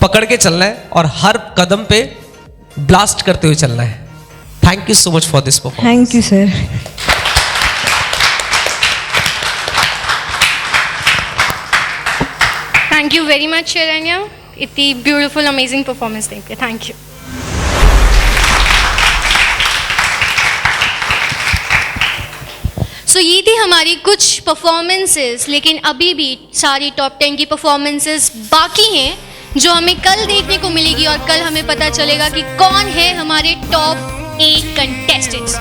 पकड़ के चलना है और हर कदम पे ब्लास्ट करते हुए चलना है। Thank you so much for this performance. Thank you sir. Thank you very much Sharanya, इतनी ब्यूटीफुल अमेजिंग परफॉर्मेंस देके, थैंक यू। सो ये थी हमारी कुछ परफॉर्मेंसेस, लेकिन अभी भी सारी टॉप 10 की परफॉर्मेंसेस बाकी हैं, जो हमें कल देखने को मिलेगी, और कल हमें पता चलेगा कि कौन है हमारे टॉप 8 कंटेस्टेंट्स।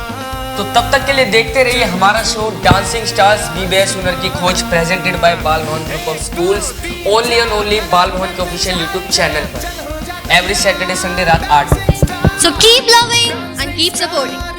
तो तब तक के लिए देखते रहिए हमारा show dancing stars B best हुनर की खोज, प्रेजेंटेड बाय बाल भवन group of schools, only on only बाल भवन के ऑफिशियल यूट्यूब चैनल पर, एवरी सैटरडे संडे रात 8 बजे। So keep loving and keep supporting.